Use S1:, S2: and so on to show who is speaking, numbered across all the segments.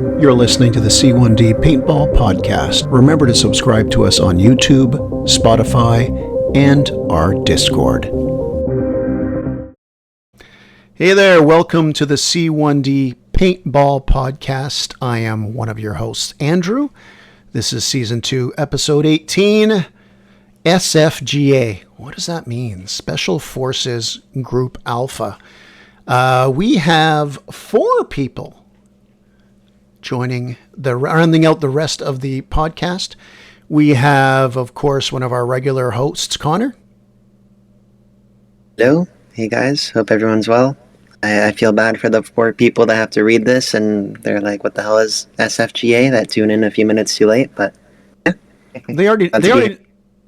S1: You're listening to the C1D Paintball Podcast. Remember to subscribe to us on YouTube, Spotify, and our Discord. Hey there, welcome to the C1D Paintball Podcast. I am one of your hosts, Andrew. This is Season 2, Episode 18, SFgA. What does that mean? Special Forces Group Alpha. We have 4 people rounding out the rest of the podcast. We have, of course, one of our regular hosts, Connor.
S2: Hello. Hey, guys. Hope everyone's well. I feel bad for the 4 people that have to read this, and they're like, what the hell is SFgA? That tune in a few minutes too late, but yeah.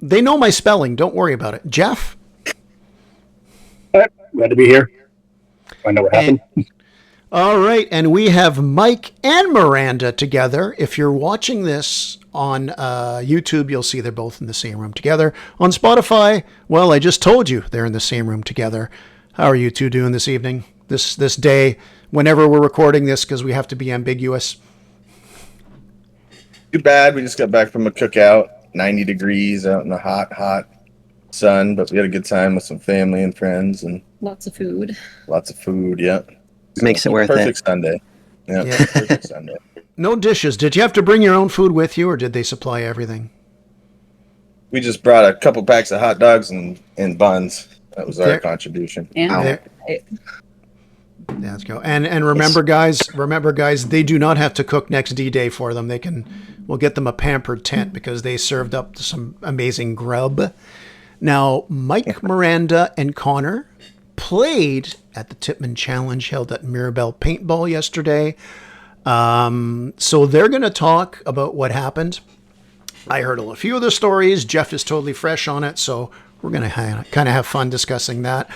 S1: They know my spelling. Don't worry about it. Jeff?
S3: Glad to be here. I know what happened.
S1: All right, and we have Mike and Miranda together. If you're watching this on YouTube, you'll see they're both in the same room together. On Spotify, well, I just told you they're in the same room together. How are you two doing this evening, this day, whenever we're recording this, because we have to be ambiguous?
S4: Too bad. We just got back from a cookout, 90 degrees out in the hot sun, but we had a good time with some family and friends. And
S5: lots of food,
S2: Makes
S4: yeah.
S2: it worth it.
S4: Perfect Sunday. Yeah. Perfect Sunday.
S1: No dishes. Did you have to bring your own food with you, or did they supply everything?
S4: We just brought a couple packs of hot dogs and buns. That was our contribution.
S5: and
S1: Let's go. And remember, guys, they do not have to cook next D-Day for them. We'll get them a pampered tent because they served up some amazing grub. Now, Mike, Miranda, and Connor played at the Tippmann Challenge held at Mirabel Paintball yesterday. So they're going to talk about what happened. I heard a few of the stories. Jeff is totally fresh on it, so we're going to kind of have fun discussing that.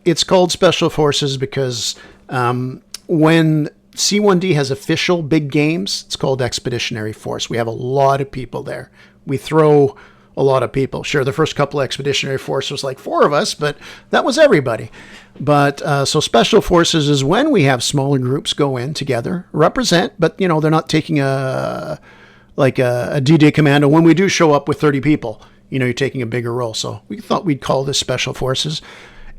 S1: It's called Special Forces because when C1D has official big games, it's called Expeditionary Force. We have a lot of people there. We throw a lot of people. Sure, the first couple of Expeditionary Force was like 4 of us, but that was everybody. But so Special Forces is when we have smaller groups go in together, represent, but they're not taking a D-Day commando. When we do show up with 30 people, you're taking a bigger role. So we thought we'd call this Special Forces.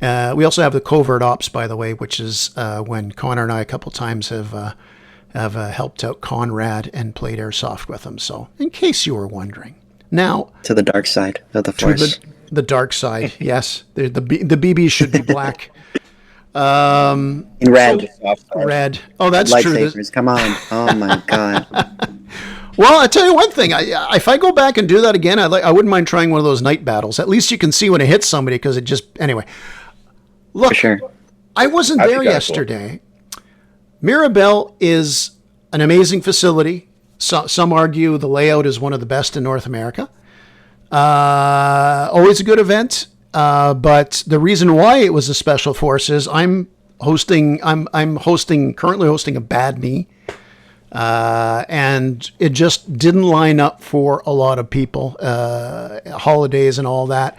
S1: We also have the Covert Ops, by the way, which is when Connor and I a couple times have helped out Conrad and played airsoft with him. So in case you were wondering. Now
S2: To the dark side of the Force.
S1: The dark side, yes. The BBs should be black.
S2: In red.
S1: Red. Oh, that's
S2: Lightsabers,
S1: true.
S2: come on. Oh, my God.
S1: Well, I tell you one thing. If I go back and do that again, I wouldn't mind trying one of those night battles. At least you can see when it hits somebody because it just... Anyway. Look,
S2: For sure.
S1: I wasn't there yesterday. Cool. Mirabel is an amazing facility. Some argue the layout is one of the best in North America. Always a good event. But the reason why it was a Special Forces, I'm currently hosting a bad knee. And it just didn't line up for a lot of people, holidays and all that.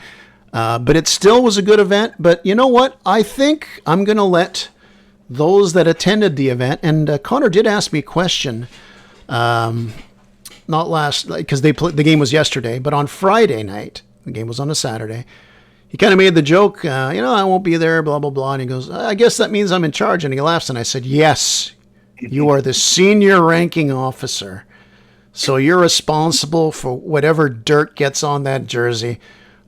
S1: But it still was a good event. But you know what? I think I'm going to let those that attended the event, and Connor did ask me a question, because the game was yesterday, but on Friday night, the game was on a Saturday. He kind of made the joke, I won't be there, blah, blah, blah. And he goes, I guess that means I'm in charge. And he laughs. And I said, yes, you are the senior ranking officer. So you're responsible for whatever dirt gets on that jersey,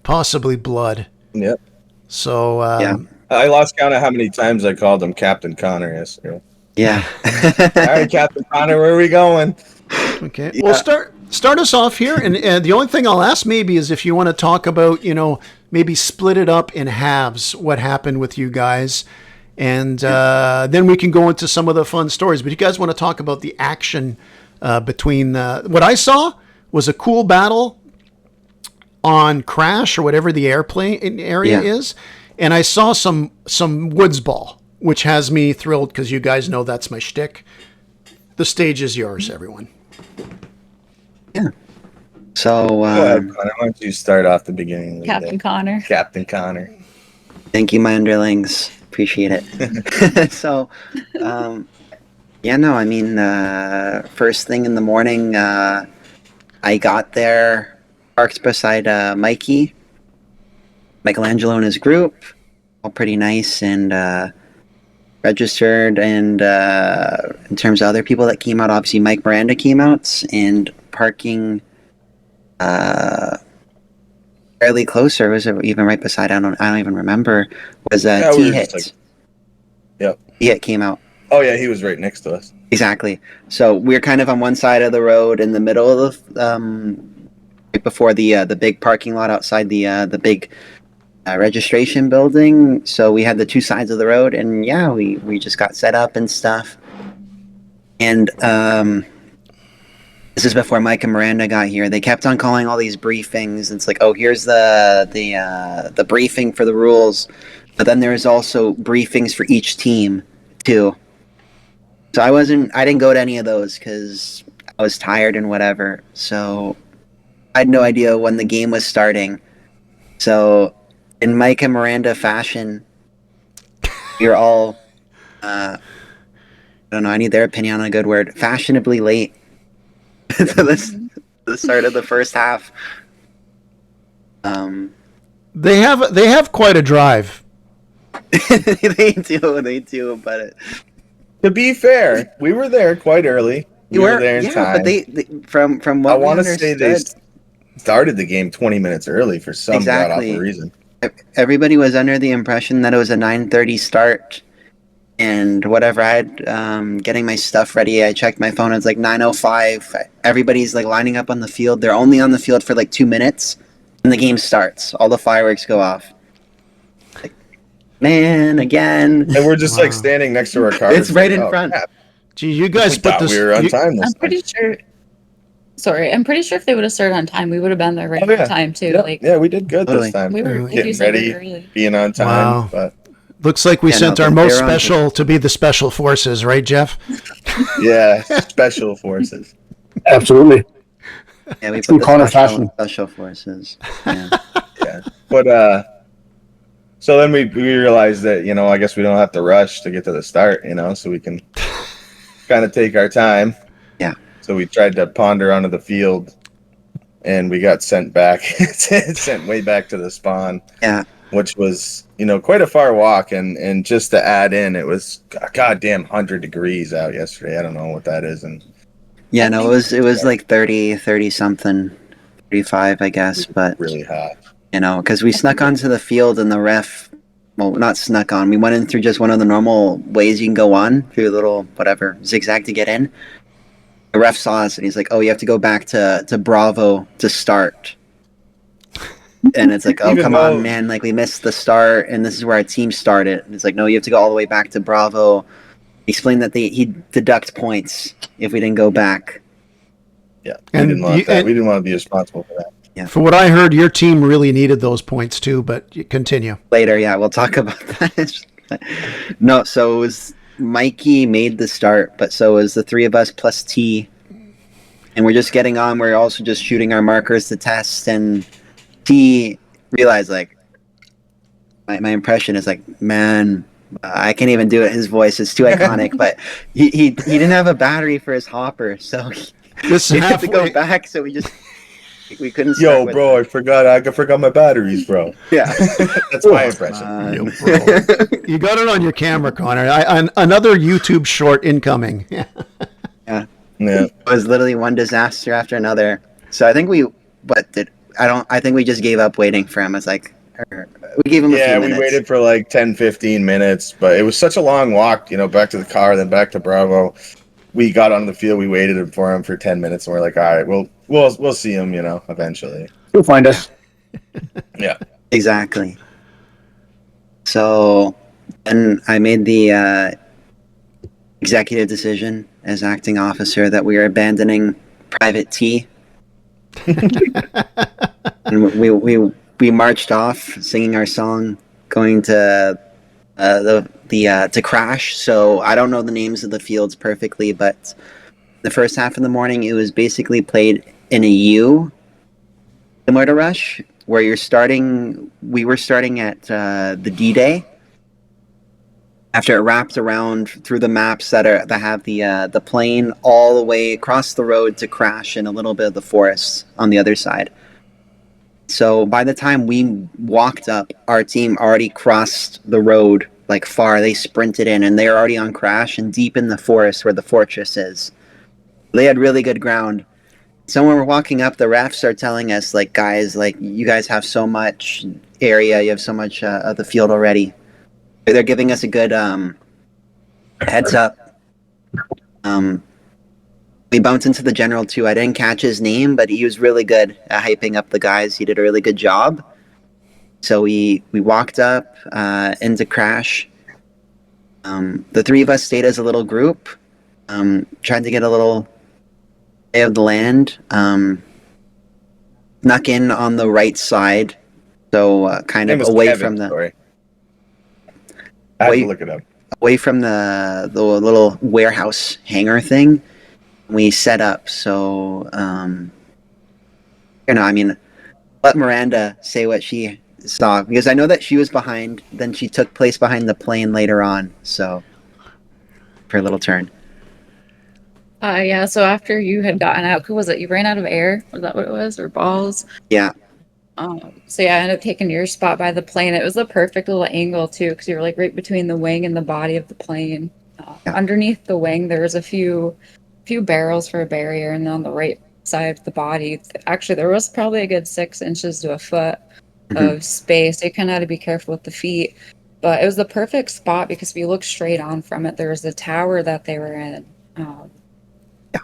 S1: possibly blood.
S4: Yep.
S1: So,
S2: yeah.
S4: I lost count of how many times I called him Captain Connor yesterday.
S2: Yeah.
S4: All right, Captain Connor, where are we going?
S1: Okay.
S4: Yeah.
S1: Well, start us off here. And the only thing I'll ask maybe is if you want to talk about, maybe split it up in halves, what happened with you guys. And then we can go into some of the fun stories. But you guys want to talk about the action between what I saw was a cool battle on Crash or whatever the airplane area is. And I saw some woods ball, which has me thrilled because you guys know that's my shtick. The stage is yours, everyone.
S2: Yeah. So,
S4: Go ahead, Connor. Why don't you start off the beginning?
S5: Captain Connor.
S4: Captain Connor.
S2: thank you, my underlings. Appreciate it. So, Yeah, no, I mean, first thing in the morning, I got there, parked beside Michelangelo and his group, all pretty nice, and registered. And in terms of other people that came out, obviously Mike Miranda came out, and parking fairly close, or was it even right beside? I don't even remember. Was
S4: Yeah, we
S2: T
S4: were just
S2: Hit?
S4: Yep.
S2: T Hit came out.
S4: Oh yeah, he was right next to us.
S2: Exactly. So we're kind of on one side of the road in the middle of right before the big parking lot outside the big registration building. So we had the two sides of the road, and yeah, we just got set up and stuff. And this is before Mike and Miranda got here. They kept on calling all these briefings. It's like, oh, here's the briefing for the rules, but then there's also briefings for each team too. So I didn't go to any of those because I was tired and whatever. So I had no idea when the game was starting. So in Mike and Miranda fashion, we were all, I don't know, I need their opinion on a good word, fashionably late to the start of the first half.
S1: They have quite a drive.
S2: They do, but
S4: To be fair, we were there quite early. We were there in time.
S2: But they from what
S4: I
S2: we
S4: want to say they
S2: understood,
S4: started the game 20 minutes early for some
S2: Exactly.
S4: god-awful reason.
S2: everybody was under the impression that it was a 9:30 start, and whatever. I had getting my stuff ready. I checked my phone. It's like 9:05. Everybody's like lining up on the field. They're only on the field for like 2 minutes, and the game starts. All the fireworks go off. Like, man, again.
S4: And we're just
S1: Wow.
S4: like standing next to our cars.
S2: It's right in
S4: Oh,
S2: front.
S4: crap.
S1: Gee, you guys
S4: We
S1: put
S4: thought
S1: this.
S4: we were on
S1: you-
S4: time this
S5: I'm pretty sure. Sorry, I'm pretty sure if they would have started on time, we would have been there right
S4: Oh, yeah.
S5: on time too.
S4: Yeah,
S5: Like
S4: yeah, we did good
S2: Totally.
S4: this time.
S5: we were,
S1: Really?
S5: like you
S4: Getting
S5: said,
S4: ready.
S5: early.
S4: Being on time.
S1: Wow.
S4: But
S1: Looks like we
S2: Yeah,
S1: sent
S2: no,
S1: our
S2: they're
S1: most
S2: on
S1: special to be the special forces, right, Jeff?
S4: yeah, special forces.
S3: Absolutely.
S2: Yeah, we
S3: True
S2: put the
S3: Connor
S2: special,
S3: fashion.
S2: special forces. Yeah.
S4: Yeah. But so then we realized that, I guess we don't have to rush to get to the start, so we can kind of take our time.
S2: Yeah.
S4: So we tried to ponder onto the field, and we got sent back, sent way back to the spawn.
S2: Yeah.
S4: Which was, quite a far walk, and just to add in, it was a goddamn 100 degrees out yesterday. I don't know what that is, and
S2: Yeah, no, it was like 30 something, 35, I guess, but
S4: really hot.
S2: because we snuck onto the field and the ref, well, not snuck on, we went in through just one of the normal ways you can go on, through a little, whatever, zigzag to get in. The ref saw us and he's like, oh, you have to go back to Bravo to start. And it's like, oh,
S4: Even
S2: come
S4: though-
S2: on, man, like we missed the start and this is where our team started. And it's like, no, you have to go all the way back to Bravo. Explained that he'd deduct points if we didn't go back.
S4: Yeah,
S1: And
S4: we didn't want
S1: you-
S4: that.
S1: and-
S4: We didn't want to be responsible for that.
S1: For what I heard, your team really needed those points too, but you continue.
S2: Later, yeah, we'll talk about that. No, so it was Mikey made the start, but so it was the three of us plus T. And we're just getting on. We're also just shooting our markers to test. And T realized, like, my impression is like, man, I can't even do it. His voice is too iconic. But he didn't have a battery for his hopper, so
S1: This
S2: he had to go
S1: halfway,
S2: back. So we couldn't.
S4: Yo,
S2: start with
S4: bro,
S2: it.
S4: I forgot my batteries, bro.
S2: Yeah.
S4: That's my impression.
S1: Yo, bro. You got it on your camera, Connor. Another YouTube short incoming. Yeah.
S2: Yeah.
S4: Yeah.
S2: It was literally one disaster after another. So I think I think we just gave up waiting for him. It's like, we gave him a
S4: Yeah,
S2: few
S4: we
S2: minutes.
S4: waited for like 10, 15 minutes, but it was such a long walk, back to the car, then back to Bravo. We got on the field, we waited for him for 10 minutes, and we're like, all right, we'll see him, eventually.
S3: You'll find us.
S4: Yeah.
S2: Exactly. So then I made the executive decision as acting officer that we are abandoning Private T. And we marched off singing our song, going to to Crash. So I don't know the names of the fields perfectly, but the first half of the morning it was basically played in a U, similar to Rush, where we were starting at the D-Day. after it wrapped around through the maps that have the plane all the way across the road to crash in a little bit of the forest on the other side. So by the time we walked up, our team already crossed the road like far. They sprinted in, and they're already on crash and deep in the forest where the fortress is. They had really good ground. So when we're walking up, the refs are telling us, like, guys, like, you guys have so much area, you have so much of the field already. They're giving us a good heads up. We bumped into the general too. I didn't catch his name, but he was really good at hyping up the guys. He did a really good job. So we walked up into crash. The three of us stayed as a little group. Tried to get a little lay of the land. Snuck in on the right side, so kind of away from the.
S4: Sorry. I have to look it up.
S2: Away from the little warehouse hangar thing. We set up, so I mean, let Miranda say what she saw, because I know that she was behind. Then she took place behind the plane later on, so her little turn.
S5: Yeah, so after you had gotten out, who was it? You ran out of air? Was that what it was? Or balls?
S2: Yeah.
S5: So yeah, I ended up taking your spot by the plane. It was a perfect little angle too, because you were like right between the wing and the body of the plane.
S2: Yeah.
S5: Underneath the wing, there was a few barrels for a barrier, and then on the right side of the body, actually there was probably a good 6 inches to a foot of space. So you kind of had to be careful with the feet. But it was the perfect spot because if you look straight on from it, there was a tower that they were in.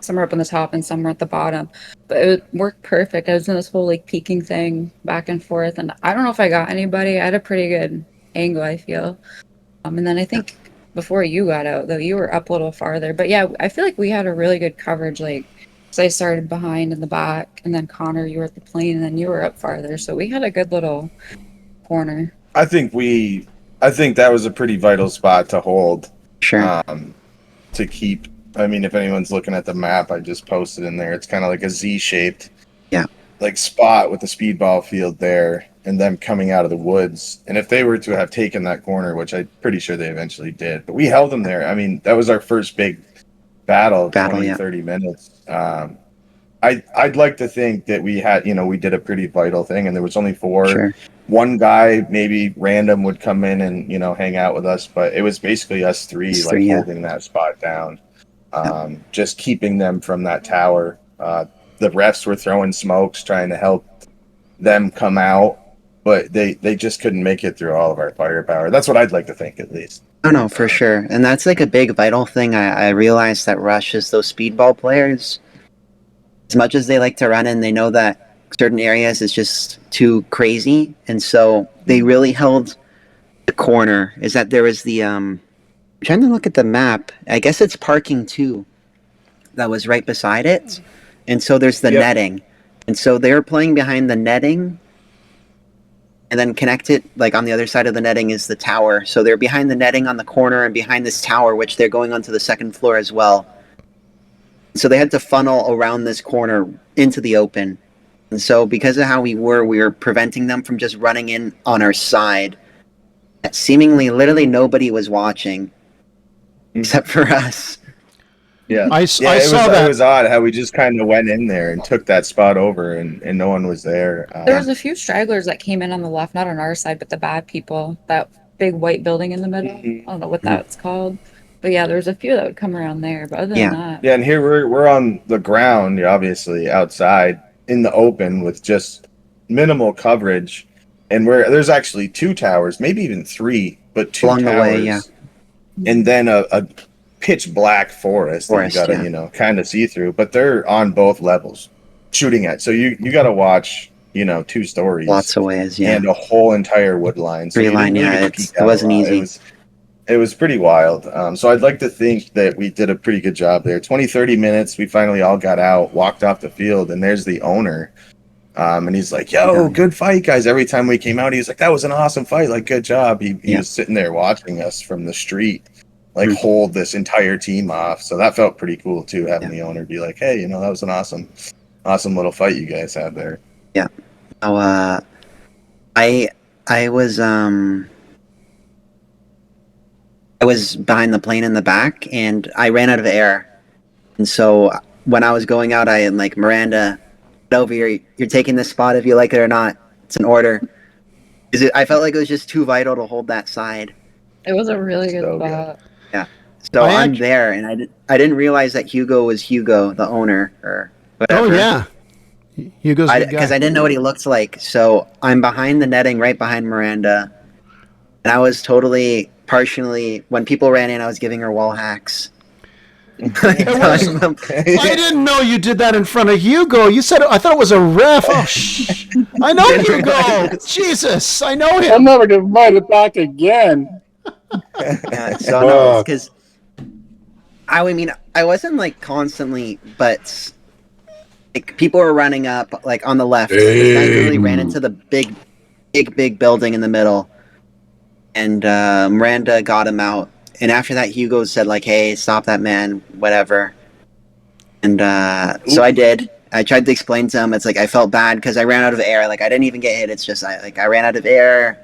S5: Some were up on the top and some were at the bottom, but it worked perfect. I was in this whole like peeking thing back and forth, and I don't know if I got anybody. I had a pretty good angle, I feel. And then I think before you got out, though, you were up a little farther. But yeah, I feel like we had a really good coverage. Like, so I started behind in the back, and then Connor, you were at the plane, and then you were up farther. So we had a good little corner.
S4: I think that was a pretty vital spot to hold.
S2: Sure.
S4: To keep. I mean, if anyone's looking at the map, I just posted in there. It's kind of like a Z-shaped, like spot with the speedball field there, and them coming out of the woods. And if they were to have taken that corner, which I'm pretty sure they eventually did, but we held them there. I mean, that was our first big battle 20, 30 minutes. I'd like to think that we had, we did a pretty vital thing, and there was only 4.
S2: Sure.
S4: One guy, maybe random, would come in and, hang out with us, but it was basically us three, holding that spot down. Just keeping them from that tower. The refs were throwing smokes, trying to help them come out, but they just couldn't make it through all of our firepower. That's what I'd like to think, at least.
S2: Oh, no, for sure. And that's like a big vital thing. I realized that Rush is those speedball players. As much as they like to run in, they know that certain areas is just too crazy. And so they really held the corner. Is that there was the... I'm trying to look at the map. I guess it's parking 2 that was right beside it. And so there's the netting. And so they're playing behind the netting. And then connected, like on the other side of the netting is the tower. So they're behind the netting on the corner and behind this tower, which they're going onto the second floor as well. So they had to funnel around this corner into the open. And so because of how we were preventing them from just running in on our side. Seemingly, literally nobody was watching. Except for us.
S4: Yeah,
S1: I saw that.
S4: It was odd how we just kind of went in there and took that spot over, and no one was there.
S5: There was a few stragglers that came in on the left, not on our side, but the bad people. That big white building in the middle. I don't know what that's called. But yeah, there's a few that would come around there. But other than that.
S4: Yeah, and here we're on the ground, obviously, outside, in the open, with just minimal coverage. And there's actually 2 towers, maybe even 3, but 2
S2: along
S4: towers.
S2: The way, yeah.
S4: And then a pitch black forest that you gotta, kind of see through. But they're on both levels shooting at. So you gotta watch, 2 stories.
S2: Lots of ways, yeah.
S4: And a whole entire wood line. So
S2: 3 line, it wasn't easy.
S4: It was pretty wild. So I'd like to think that we did a pretty good job there. 20, 30 minutes, we finally all got out, walked off the field, and there's the owner. And he's like, yo, good fight, guys. Every time we came out, he was like, that was an awesome fight. Like, good job. He was sitting there watching us from the street, like, hold this entire team off. So that felt pretty cool, too, having the owner be like, hey, that was an awesome little fight you guys had there.
S2: Yeah. Oh, I was, I was behind the plane in the back, and I ran out of air. And so when I was going out, I am like, Miranda, get over here. You're taking this spot if you like it or not. It's an order. I felt like it was just too vital to hold that side.
S5: It was a really good
S4: So good.
S5: spot.
S2: Yeah. So
S1: I
S2: I'm
S1: act-
S2: there, and I didn't realize that Hugo was Hugo, the owner, or whatever.
S1: Oh yeah, Hugo's a good
S2: Because
S1: guy.
S2: I didn't know what he looked like. So I'm behind the netting, right behind Miranda, and I was totally partially. When people ran in, I was giving her wall hacks.
S1: I didn't know you did that in front of Hugo. You said I thought it was a ref. Oh, shh. I know Hugo. Jesus, I know
S3: I'm
S1: him.
S3: never gonna invite it back again.
S2: Yeah, so no, because I mean, I wasn't like constantly, but like people were running up like on the left. The guy literally ran into the big building in the middle, and Miranda got him out. And after that, Hugo said like, "Hey, stop that man, whatever." And so I did. I tried to explain to him. It's like I felt bad because I ran out of air. Like I didn't even get hit. It's just I ran out of air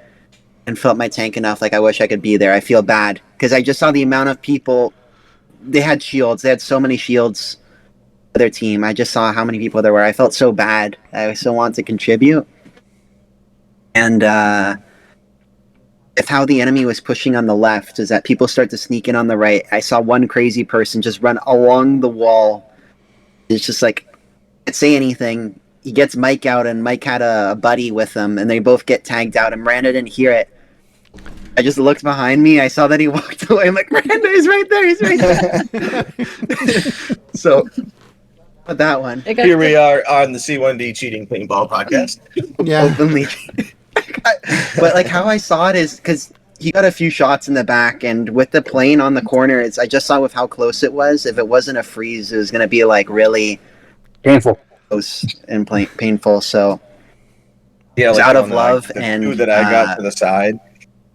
S2: and filled my tank enough. Like I wish I could be there. I feel bad because I just saw the amount of people. They had shields. They had so many shields for their team. I just saw how many people there were. I felt so bad. I still wanted to contribute. And if how the enemy was pushing on the left is that people start to sneak in on the right. I saw one crazy person just run along the wall. It's just like, can't say anything. He gets Mike out, and Mike had a buddy with him, and they both get tagged out, and Miranda didn't hear it. I just looked behind me. I saw that he walked away. I'm like, Miranda, he's right there. He's right there. So, with that one,
S4: Here we are on the C1D Cheating Paintball podcast.
S1: Yeah,
S2: openly. But like how I saw it is because he got a few shots in the back, and with the plane on the corner, I just saw with how close it was. If it wasn't a freeze, it was going to be like really
S3: Painful.
S2: close and painful. So
S4: Yeah,
S2: It's
S4: like
S2: out
S4: on
S2: of
S4: the,
S2: love
S4: the
S2: and,
S4: two that I got to the side.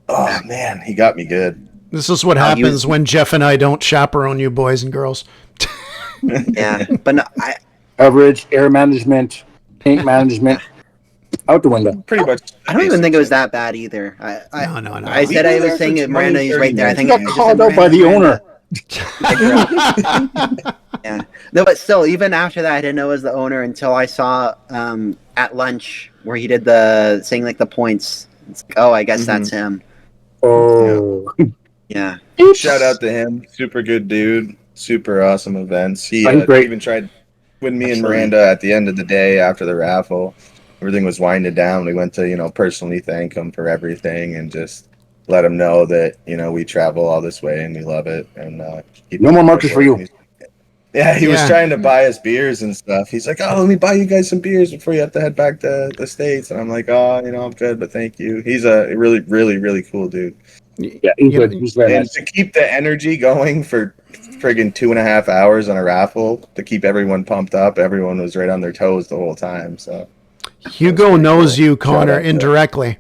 S4: Oh man, he got me good.
S1: this is what
S2: he
S1: happens
S2: was-
S1: when Jeff and I don't chaperone you, boys and girls.
S2: yeah, but no,
S3: Coverage, air management, paint management, out the window.
S4: Pretty much.
S2: I don't even think it was that bad either.
S1: No.
S2: I said I was saying it, Miranda, he's right there. I think
S3: You got called out by the owner.
S2: Yeah. No, but still, even after that, I didn't know it was the owner until I saw at lunch where he did the saying like the points. It's like, oh, I guess that's him.
S3: Oh.
S2: Yeah.
S4: Shout out to him. Super good dude. Super awesome events. He
S3: Great.
S4: even tried when me and Miranda at the end of the day after the raffle. Everything was winding down. We went to, personally thank him for everything and just let him know that, we travel all this way and we love it. And
S3: No more markers for you.
S4: Yeah, he was
S1: Yeah.
S4: trying to buy us beers and stuff. He's like, "Oh, let me buy you guys some beers before you have to head back to the States." And I'm like, "Oh, I'm good, but thank you." He's a really, really, really cool dude.
S3: Yeah, he's
S1: You
S3: good.
S1: know,
S3: He's very
S4: And
S3: nice.
S4: to keep the energy going for friggin' 2.5 hours on a raffle, to keep everyone pumped up, everyone was right on their toes the whole time. So
S1: Hugo knows
S4: cool.
S1: you,
S4: Shout
S1: Connor,
S4: out to him.
S1: indirectly.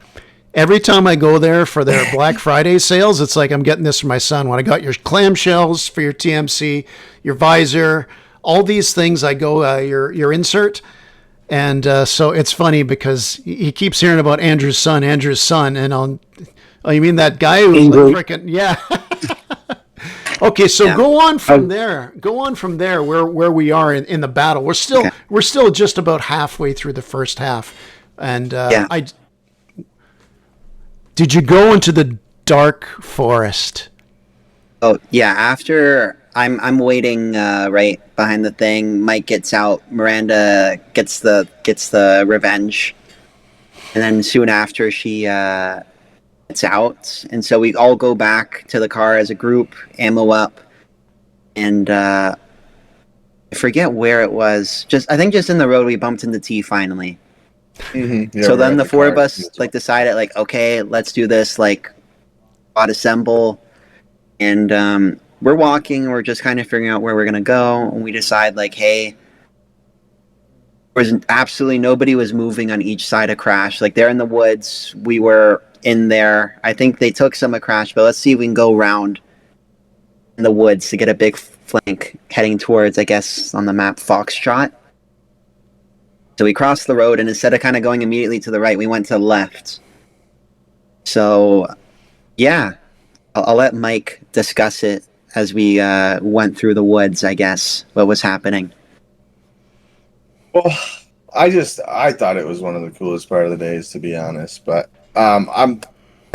S1: Every time I go there for their Black Friday sales, it's like I'm getting this for my son. When I got your clamshells for your TMC, your visor, all these things, I go your insert. And so it's funny because he keeps hearing about Andrew's son, and oh, you mean that guy who's
S3: Ingrid.
S1: like freaking, yeah. Okay, so
S2: Yeah.
S1: go on from there. Go on from there where we are in the battle. We're still just about halfway through the first half. And
S2: Yeah.
S1: did you go into the dark forest?
S2: Oh yeah. After I'm waiting right behind the thing. Mike gets out. Miranda gets the revenge, and then soon after she gets out, and so we all go back to the car as a group, ammo up, and I forget where it was. I think just in the road we bumped into T finally.
S4: Yeah,
S2: So
S4: we're
S2: then
S4: at
S2: the four
S4: car.
S2: of us decided okay, let's do this squad assemble, and we're walking. We're just kind of figuring out where we're gonna go, and we decide hey, there was absolutely nobody was moving on each side of Crash. They're in the woods. We were in there. I think they took some of Crash, but let's see if we can go around in the woods to get a big flank heading towards, I guess, on the map, Foxtrot. So we crossed the road, and instead of kind of going immediately to the right, we went to the left. So, yeah. I'll let Mike discuss it as we went through the woods, I guess, what was happening.
S4: Well, I thought it was one of the coolest part of the days, to be honest. But I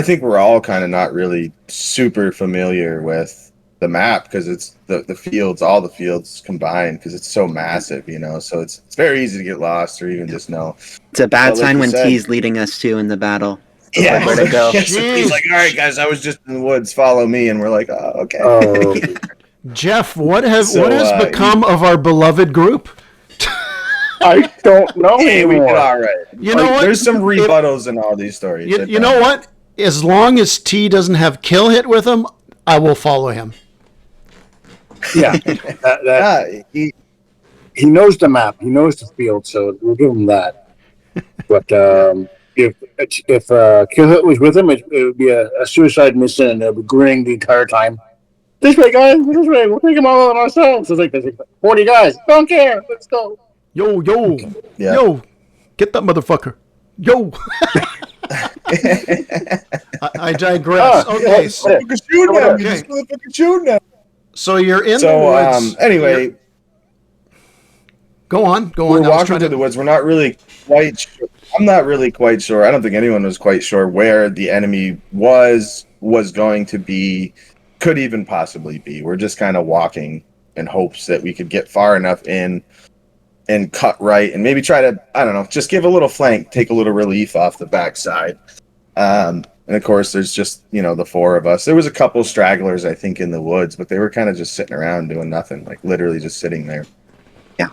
S4: think we're all kind of not really super familiar with the map because it's the fields, all the fields combined, because it's so massive, So it's very easy to get lost or even just know.
S2: It's a bad
S4: But like
S2: sign
S4: you
S2: when
S4: said-
S2: T's leading us to in the battle.
S4: Yeah,
S2: Where to go?
S4: So he's like, "All right, guys, I was just in the woods. Follow me." And we're like, "Oh, okay."
S3: Oh,
S1: Jeff, what has
S4: So,
S1: become of our beloved group?
S3: I don't know
S4: Hey, we did
S3: anymore.
S4: all right.
S1: You know what?
S4: There's some rebuttals in all these stories.
S1: You know what? As long as T doesn't have kill hit with him, I will follow him.
S3: Yeah, he knows the map. He knows the field, so we'll give him that. But if Kill Hit was with him, it would be a suicide mission, and they'll be grinning the entire time. This way, guys. This way. We'll take them all on ourselves. It's like there's like 40 guys. Don't care. Let's go.
S1: Yo,
S4: Yeah.
S1: yo, get that motherfucker. Yo. I digress. Okay, so,
S4: Shooting him.
S1: Okay.
S4: You just motherfucking shooting him.
S1: so you're in the
S4: So
S1: woods.
S4: anyway,
S1: Go on.
S4: we're
S1: I was
S4: walking
S1: trying
S4: through the woods. We're not really quite sure. I'm not really quite sure. I don't think anyone was quite sure where the enemy was going to be, could even possibly be. We're just kind of walking in hopes that we could get far enough in and cut right and maybe try to, I don't know, just give a little flank, take a little relief off the backside. And of course, there's just, the four of us. There was a couple stragglers, I think, in the woods, but they were kind of just sitting around doing nothing, like literally just sitting there.
S2: Yeah.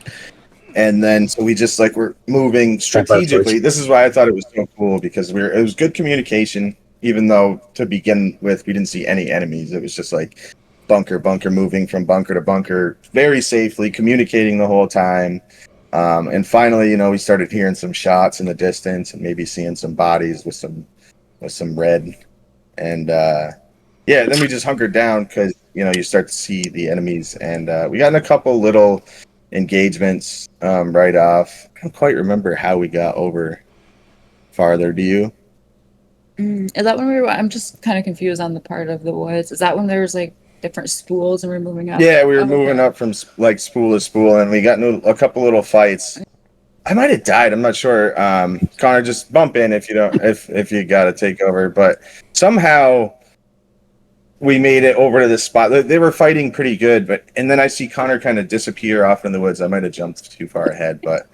S4: And then, so we just we're moving strategically. This is why I thought it was so cool, because it was good communication, even though to begin with, we didn't see any enemies. It was just like bunker, moving from bunker to bunker very safely, communicating the whole time. And finally, we started hearing some shots in the distance and maybe seeing some bodies with some red. And then we just hunkered down because, you start to see the enemies. And we got in a couple little engagements right off. I don't quite remember how we got over farther. Do you?
S5: Is that when we were? I'm just kind of confused on the part of the woods. Is that when there was different spools and we're moving up?
S4: Yeah, we were
S5: Oh,
S4: moving
S5: okay.
S4: up from spool to spool, and we got into a couple little fights. I might have died. I'm not sure. Connor, just bump in if you don't, if you got to take over. But somehow we made it over to this spot. They were fighting pretty good, and then I see Connor kind of disappear off in the woods. I might have jumped too far ahead, but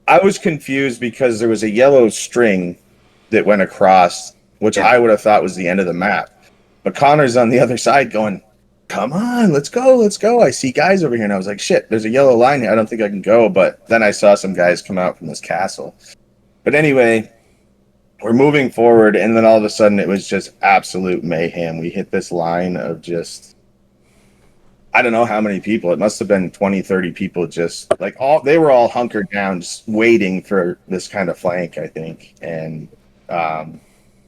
S4: I was confused because there was a yellow string that went across, which I would have thought was the end of the map. But Connor's on the other side going, "Come on, let's go. I see guys over here." And I was like, shit, there's a yellow line here. I don't think I can go. But then I saw some guys come out from this castle. But anyway, we're moving forward, and then all of a sudden it was just absolute mayhem. We hit this line of just, I don't know how many people. It must have been 20, 30 people, just they were all hunkered down, just waiting for this kind of flank, I think. And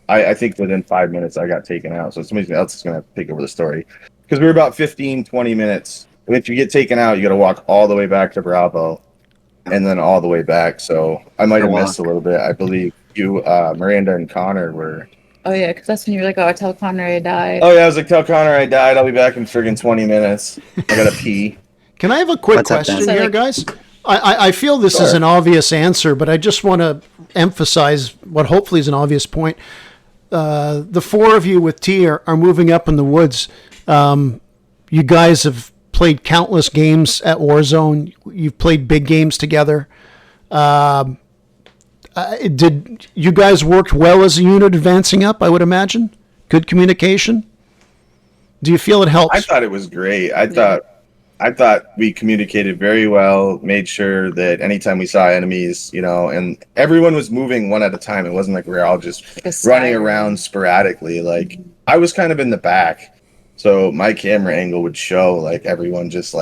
S4: I think within 5 minutes I got taken out. So somebody else is going to take over the story. Because we were about 15, 20 minutes. And if you get taken out, you got to walk all the way back to Bravo and then all the way back. So I might have missed a little bit. I believe you, Miranda and Connor were.
S5: Oh yeah, because that's when you were like, "Oh, tell Connor I died."
S4: Oh yeah, I was like, "Tell Connor I died. I'll be back in friggin' 20 minutes. I gotta pee."
S1: Can I have a quick
S2: What's up,
S1: question
S2: Dan?
S1: here, guys? I feel this is an obvious answer, but I just want to emphasize what hopefully is an obvious point. The four of you with T are moving up in the woods. You guys have played countless games at Warzone. You've played big games together. Did you guys worked well as a unit advancing up, I would imagine? Good communication? Do you feel it helps?
S4: I thought it was great. I thought we communicated very well, made sure that anytime we saw enemies, and everyone was moving one at a time. It wasn't like we were all just running around sporadically. I was kind of in the back, so my camera angle would show everyone just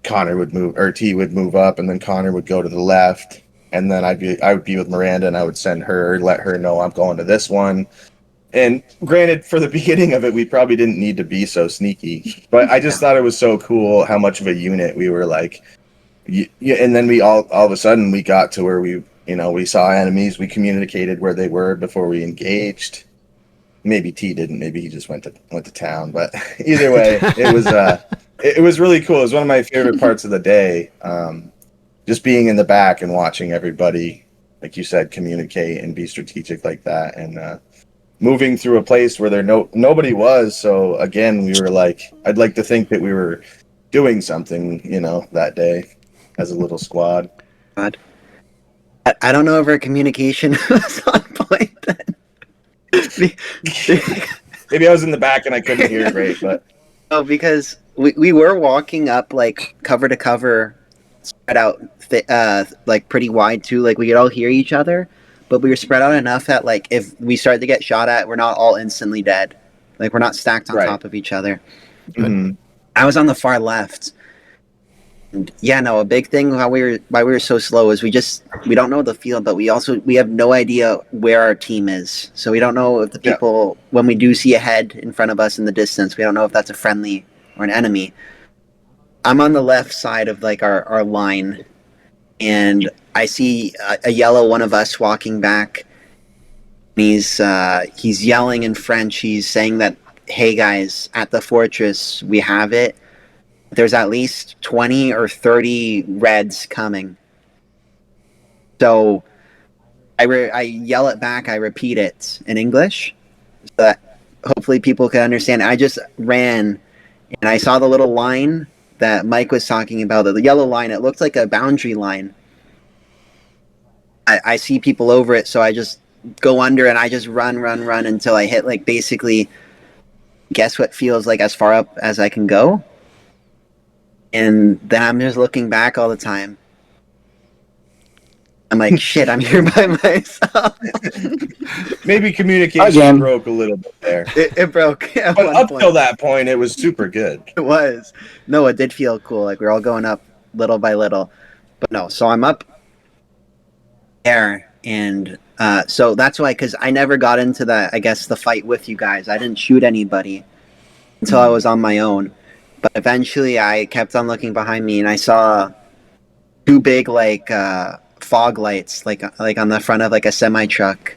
S4: Connor would move, or T would move up, and then Connor would go to the left, and then I would be with Miranda, and I would send her, let her know I'm going to this one. And granted, for the beginning of it, we probably didn't need to be so sneaky, but I just thought it was so cool how much of a unit we were and then we all of a sudden we got to where we saw enemies, we communicated where they were before we engaged. maybe T didn't. Maybe he just went to town. But either way, it was really cool. It was one of my favorite parts of the day. Just being in the back and watching everybody, like you said, communicate and be strategic like that, and moving through a place where nobody was. So again, we were like, I'd like to think that we were doing something, that day as a little squad.
S2: God. I don't know if our communication was on point then.
S4: Maybe I was in the back and I couldn't hear great, but
S2: no, because we were walking up like cover to cover, spread out like pretty wide too. Like we could all hear each other, but we were spread out enough that like if we started to get shot at, we're not all instantly dead. Like we're not stacked on top of each other.
S4: Mm-hmm.
S2: I was on the far left. And a big thing why we were so slow is we don't know the field, but we have no idea where our team is. So we don't know if the people, when we do see a head in front of us in the distance, we don't know if that's a friendly or an enemy. I'm on the left side of like our line, and I see a yellow one of us walking back. He's yelling in French. He's saying that, hey guys, at the fortress, we have it. There's at least 20 or 30 reds coming. So I yell it back. I repeat it in English so that hopefully people can understand. I just ran and I saw the little line that Mike was talking about, the yellow line. It looked like a boundary line. I see people over it, so I just go under and I just run until I hit like basically guess what feels like as far up as I can go. And then I'm just looking back all the time. I'm like, shit, I'm here by myself.
S4: Maybe communication broke a little bit there.
S2: It broke.
S4: But up till that point, it was super good.
S2: It was. No, it did feel cool. Like we were all going up little by little. But no, so I'm up there. And so that's why, because I never got into the fight with you guys. I didn't shoot anybody until I was on my own. But eventually I kept on looking behind me and I saw two big fog lights like on the front of like a semi truck.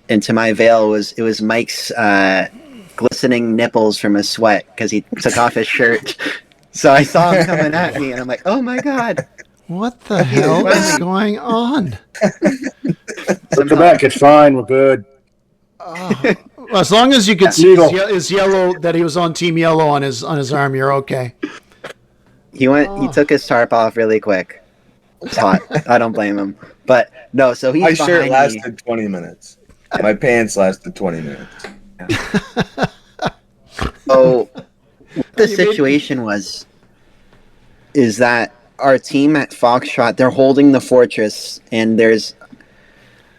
S2: And to my veil it was Mike's glistening nipples from his sweat because he took off his shirt. So I saw him coming at me and I'm like, oh my god.
S1: What the hell is going on?
S3: Look back, it's fine, we're good.
S1: Well, as long as you could see his yellow, that he was on Team Yellow on his arm, you're okay.
S2: He took his tarp off really quick. It's hot. I don't blame him. But no, so he's behind me.
S4: My shirt lasted 20 minutes. My pants lasted 20 minutes.
S2: So what the situation is that our team at Foxtrot, they're holding the fortress, and there's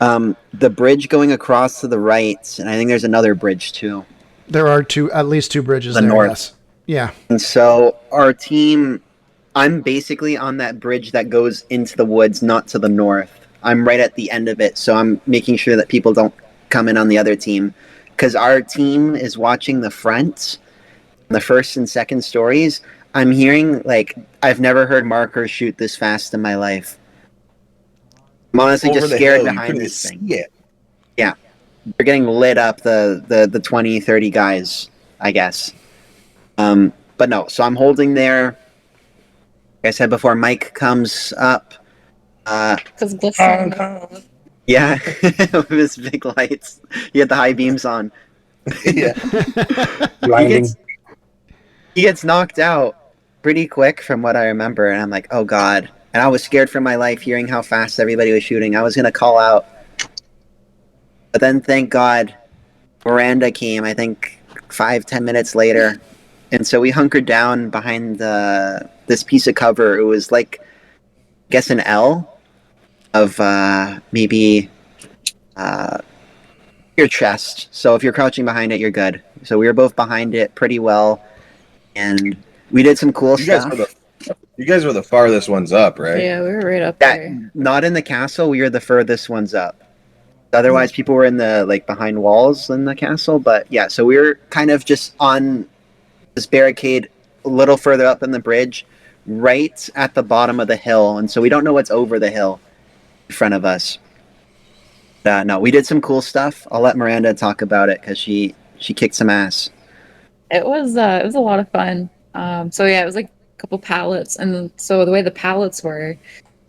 S2: the bridge going across to the right, and I think there's another bridge too.
S1: There are at least two bridges
S2: the
S1: there.
S2: North.
S1: Yes. Yeah.
S2: And so our team, I'm basically on that bridge that goes into the woods, not to the north. I'm right at the end of it, so I'm making sure that people don't come in on the other team, because our team is watching the front, the first and second stories. I'm hearing I've never heard markers shoot this fast in my life. I'm honestly just scared behind this thing. Yeah. They're getting lit up, the 20, 30 guys, I guess. But no, so I'm holding there. Like I said before, Mike comes up.
S5: Because glistening.
S2: Yeah, with his big lights. He had the high beams on.
S4: Yeah.
S2: He gets knocked out pretty quick from what I remember, and I'm like, oh god. And I was scared for my life hearing how fast everybody was shooting. I was going to call out. But then, thank God, Miranda came, I think, 5-10 minutes later. And so we hunkered down behind this piece of cover. It was I guess an L of maybe your chest. So if you're crouching behind it, you're good. So we were both behind it pretty well. And we did some cool stuff.
S4: You guys were the farthest ones up, right?
S5: Yeah, we were right up there.
S2: Not in the castle. We were the furthest ones up. Otherwise, people were in the behind walls in the castle. But yeah, so we were kind of just on this barricade a little further up in the bridge, right at the bottom of the hill. And so we don't know what's over the hill in front of us. No, we did some cool stuff. I'll let Miranda talk about it because she kicked some ass.
S5: It was a lot of fun. So yeah, it was like a couple pallets, and so the way the pallets were,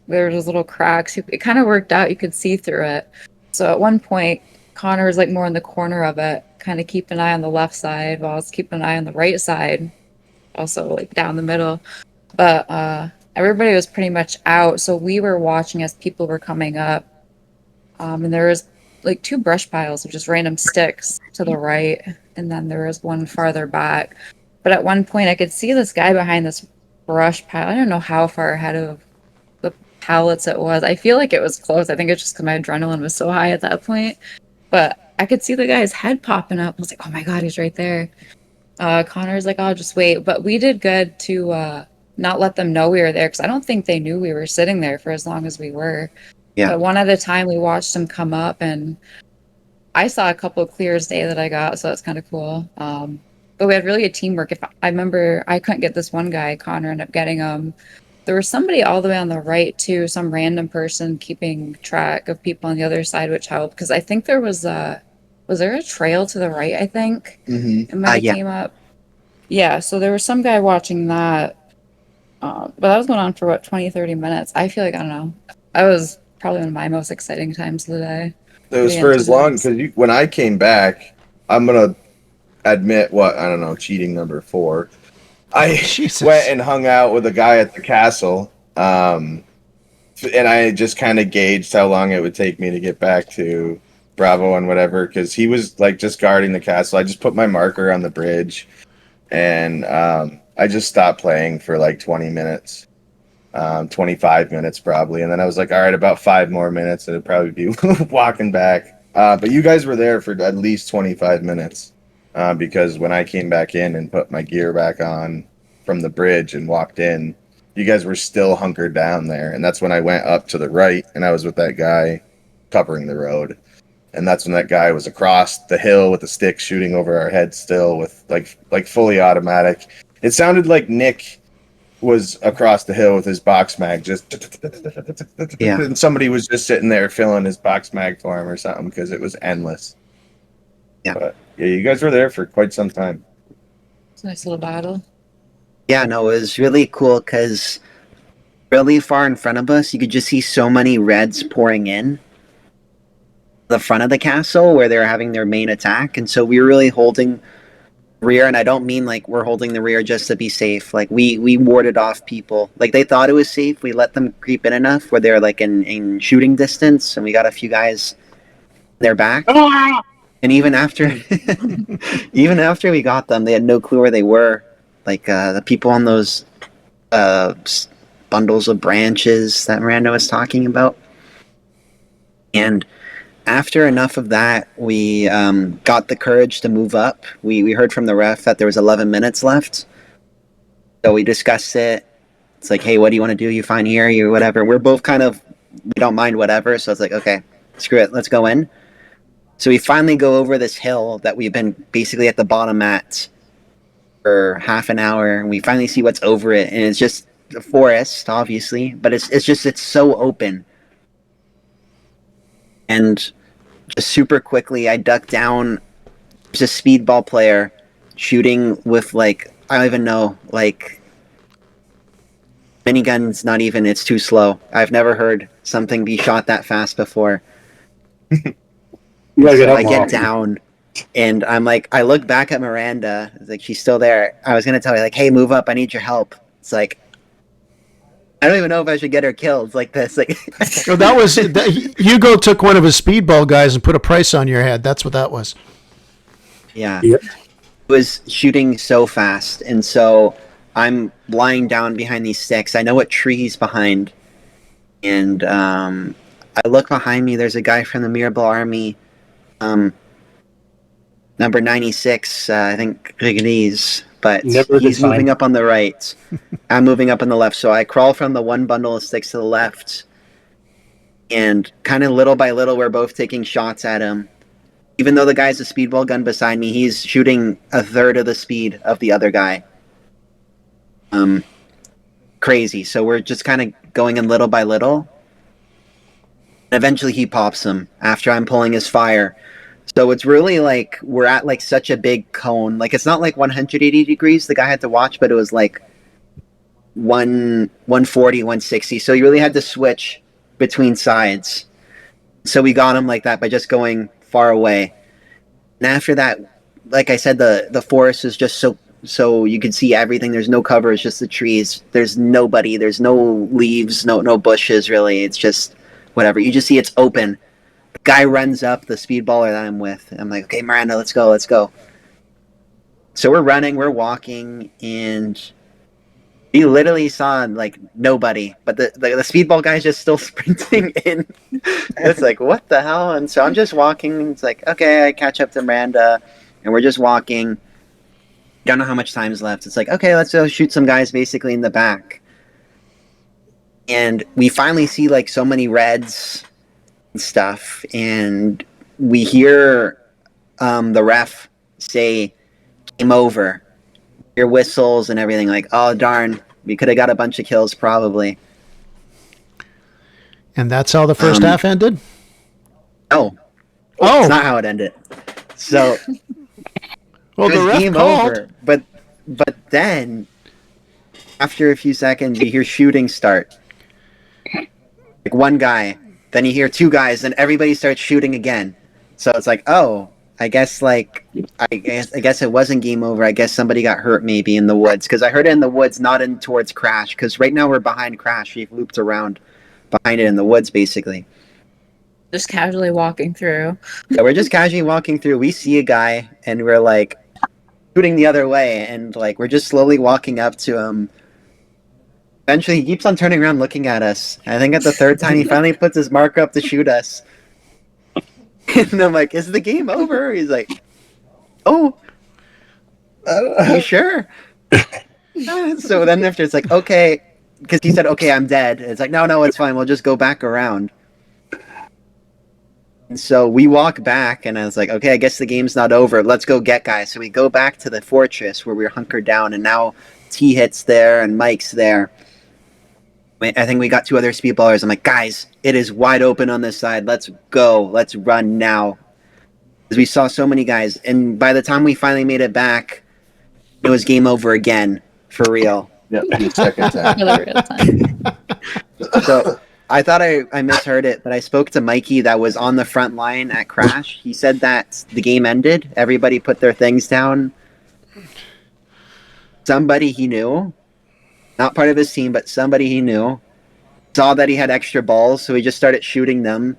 S5: there was those little cracks. It kind of worked out. You could see through it. So at one point, Connor was like more in the corner of it, kind of keep an eye on the left side, while I was keeping an eye on the right side, also like down the middle. But everybody was pretty much out, so we were watching as people were coming up. And there was like two brush piles of just random sticks to the right, and then there was one farther back. But at one point, I could see this guy behind this brush pile. I don't know how far ahead of the pallets it was. I feel like it was close. I think it's just because my adrenaline was so high at that point. But I could see the guy's head popping up. I was like, oh my God, he's right there. Connor's like, I'll just wait. But we did good to not let them know we were there, because I don't think they knew we were sitting there for as long as we were.
S2: Yeah.
S5: But one at a time, we watched them come up, and I saw a couple of clear as day that I got, so that's kind of cool. But we had really good teamwork. If I remember, I couldn't get this one guy. Connor ended up getting him. There was somebody all the way on the right too, some random person keeping track of people on the other side, which helped, because I think there was there a trail to the right? I think it might have
S2: Yeah.
S5: came up. Yeah, so there was some guy watching that. But that was going on for what, 20, 30 minutes. I feel like, I don't know. I was probably one of my most exciting times of the day.
S4: It was
S5: Pretty
S4: for as long
S5: intense.
S4: because when I came back, I'm gonna admit I don't know, cheating number 4. I
S1: Jesus.
S4: went and hung out with a guy at the castle, and I just kind of gauged how long it would take me to get back to Bravo and whatever, because he was like just guarding the castle. I just put my marker on the bridge, and I just stopped playing for like 20 minutes. 25 minutes probably, and then I was like, all right, about 5 more minutes and it'd probably be walking back. But you guys were there for at least 25 minutes, because when I came back in and put my gear back on from the bridge and walked in, you guys were still hunkered down there, and that's when I went up to the right and I was with that guy covering the road, and that's when that guy was across the hill with the stick shooting over our heads still with like fully automatic. It sounded like Nick was across the hill with his box mag, just and somebody was just sitting there filling his box mag for him or something, because it was endless.
S2: Yeah.
S4: But yeah, you guys were there for quite some time.
S5: It's a nice little battle.
S2: Yeah, no, it was really cool because really far in front of us, you could just see so many Reds pouring in the front of the castle where they're having their main attack, and so we were really holding rear. And I don't mean like we're holding the rear just to be safe. Like we warded off people. Like they thought it was safe. We let them creep in enough where they're like in shooting distance, and we got a few guys in their back. And even after we got them, they had no clue where they were. Like the people on those bundles of branches that Miranda was talking about. And after enough of that, we got the courage to move up. We heard from the ref that there was 11 minutes left. So we discussed it. It's like, hey, what do you want to do? You fine here? You whatever. We're both kind of, we don't mind whatever. So it's like, okay, screw it. Let's go in. So we finally go over this hill that we've been basically at the bottom at for half an hour. And we finally see what's over it. And it's just the forest, obviously. But it's so open. And just super quickly, I duck down. There's a speedball player shooting with like, I don't even know, like miniguns, not even, it's too slow. I've never heard something be shot that fast before. So I get down and I'm like, I look back at Miranda, like she's still there. I was going to tell her like, hey, move up. I need your help. It's like, I don't even know if I should get her killed like this. Like,
S1: So Hugo took one of his speedball guys and put a price on your head. That's what that was.
S2: yeah.
S3: Yep.
S2: It was shooting so fast. And so I'm lying down behind these sticks. I know what tree he's behind. And I look behind me. There's a guy from the Mirabel army. Number 96, I think Rignes. But he's moving up on the right. I'm moving up on the left. So I crawl from the one bundle of sticks to the left. And kind of little by little, we're both taking shots at him. Even though the guy's a speedball gun beside me, he's shooting a third of the speed of the other guy. Crazy. So we're just kind of going in little by little. Eventually he pops them after I'm pulling his fire. So it's really like we're at like such a big cone. Like it's not like 180 degrees the guy had to watch, but it was like 140, 160. So you really had to switch between sides. So we got him like that by just going far away. And after that, like I said, the forest is just so you can see everything. There's no cover, it's just the trees. There's nobody, there's no leaves, no bushes really. It's just whatever. You just see it's open. The guy runs up, the speedballer that I'm with. I'm like, okay, Miranda, let's go. So we're running, we're walking, and we literally saw like nobody, but the speedball guy's just still sprinting in. It's like, what the hell? And so I'm just walking. It's like, okay, I catch up to Miranda, and we're just walking. Don't know how much time's left. It's like, okay, let's go shoot some guys basically in the back. And we finally see like so many reds and stuff, and we hear the ref say game over, hear whistles and everything. Like, oh darn, we could have got a bunch of kills probably.
S1: And that's how the first half ended?
S2: No,
S1: Oh,
S2: it's not how it ended. So
S1: well,
S2: it
S1: the
S2: was
S1: ref
S2: game
S1: called.
S2: over, but then after a few seconds you hear shooting start, like one guy, then you hear two guys, then everybody starts shooting again. So it's like, oh, I guess it wasn't game over. I guess somebody got hurt maybe in the woods, because I heard it in the woods, not in towards Crash, because right now we're behind Crash. We've looped around behind it in the woods basically.
S5: Just casually walking through.
S2: So we're just casually walking through. We see a guy and we're like shooting the other way, and like we're just slowly walking up to him. Eventually he keeps on turning around looking at us. I think at the third time he finally puts his marker up to shoot us. And I'm like, is the game over? He's like, oh, are you sure? So then after it's like, okay, because he said, okay, I'm dead. It's like, no, it's fine. We'll just go back around. And so we walk back, and I was like, okay, I guess the game's not over. Let's go get guys. So we go back to the fortress where we were hunkered down, and now T-Hit's there and Mike's there. I think we got two other speedballers. I'm like, guys, it is wide open on this side. Let's go. Let's run now. Because we saw so many guys. And by the time we finally made it back, it was game over again. For real.
S4: Yep, the second time.
S5: For the real time.
S2: So I thought I misheard it, but I spoke to Mikey that was on the front line at Crash. He said that the game ended. Everybody put their things down. Somebody he knew, not part of his team, but somebody he knew, saw that he had extra balls, so he just started shooting them.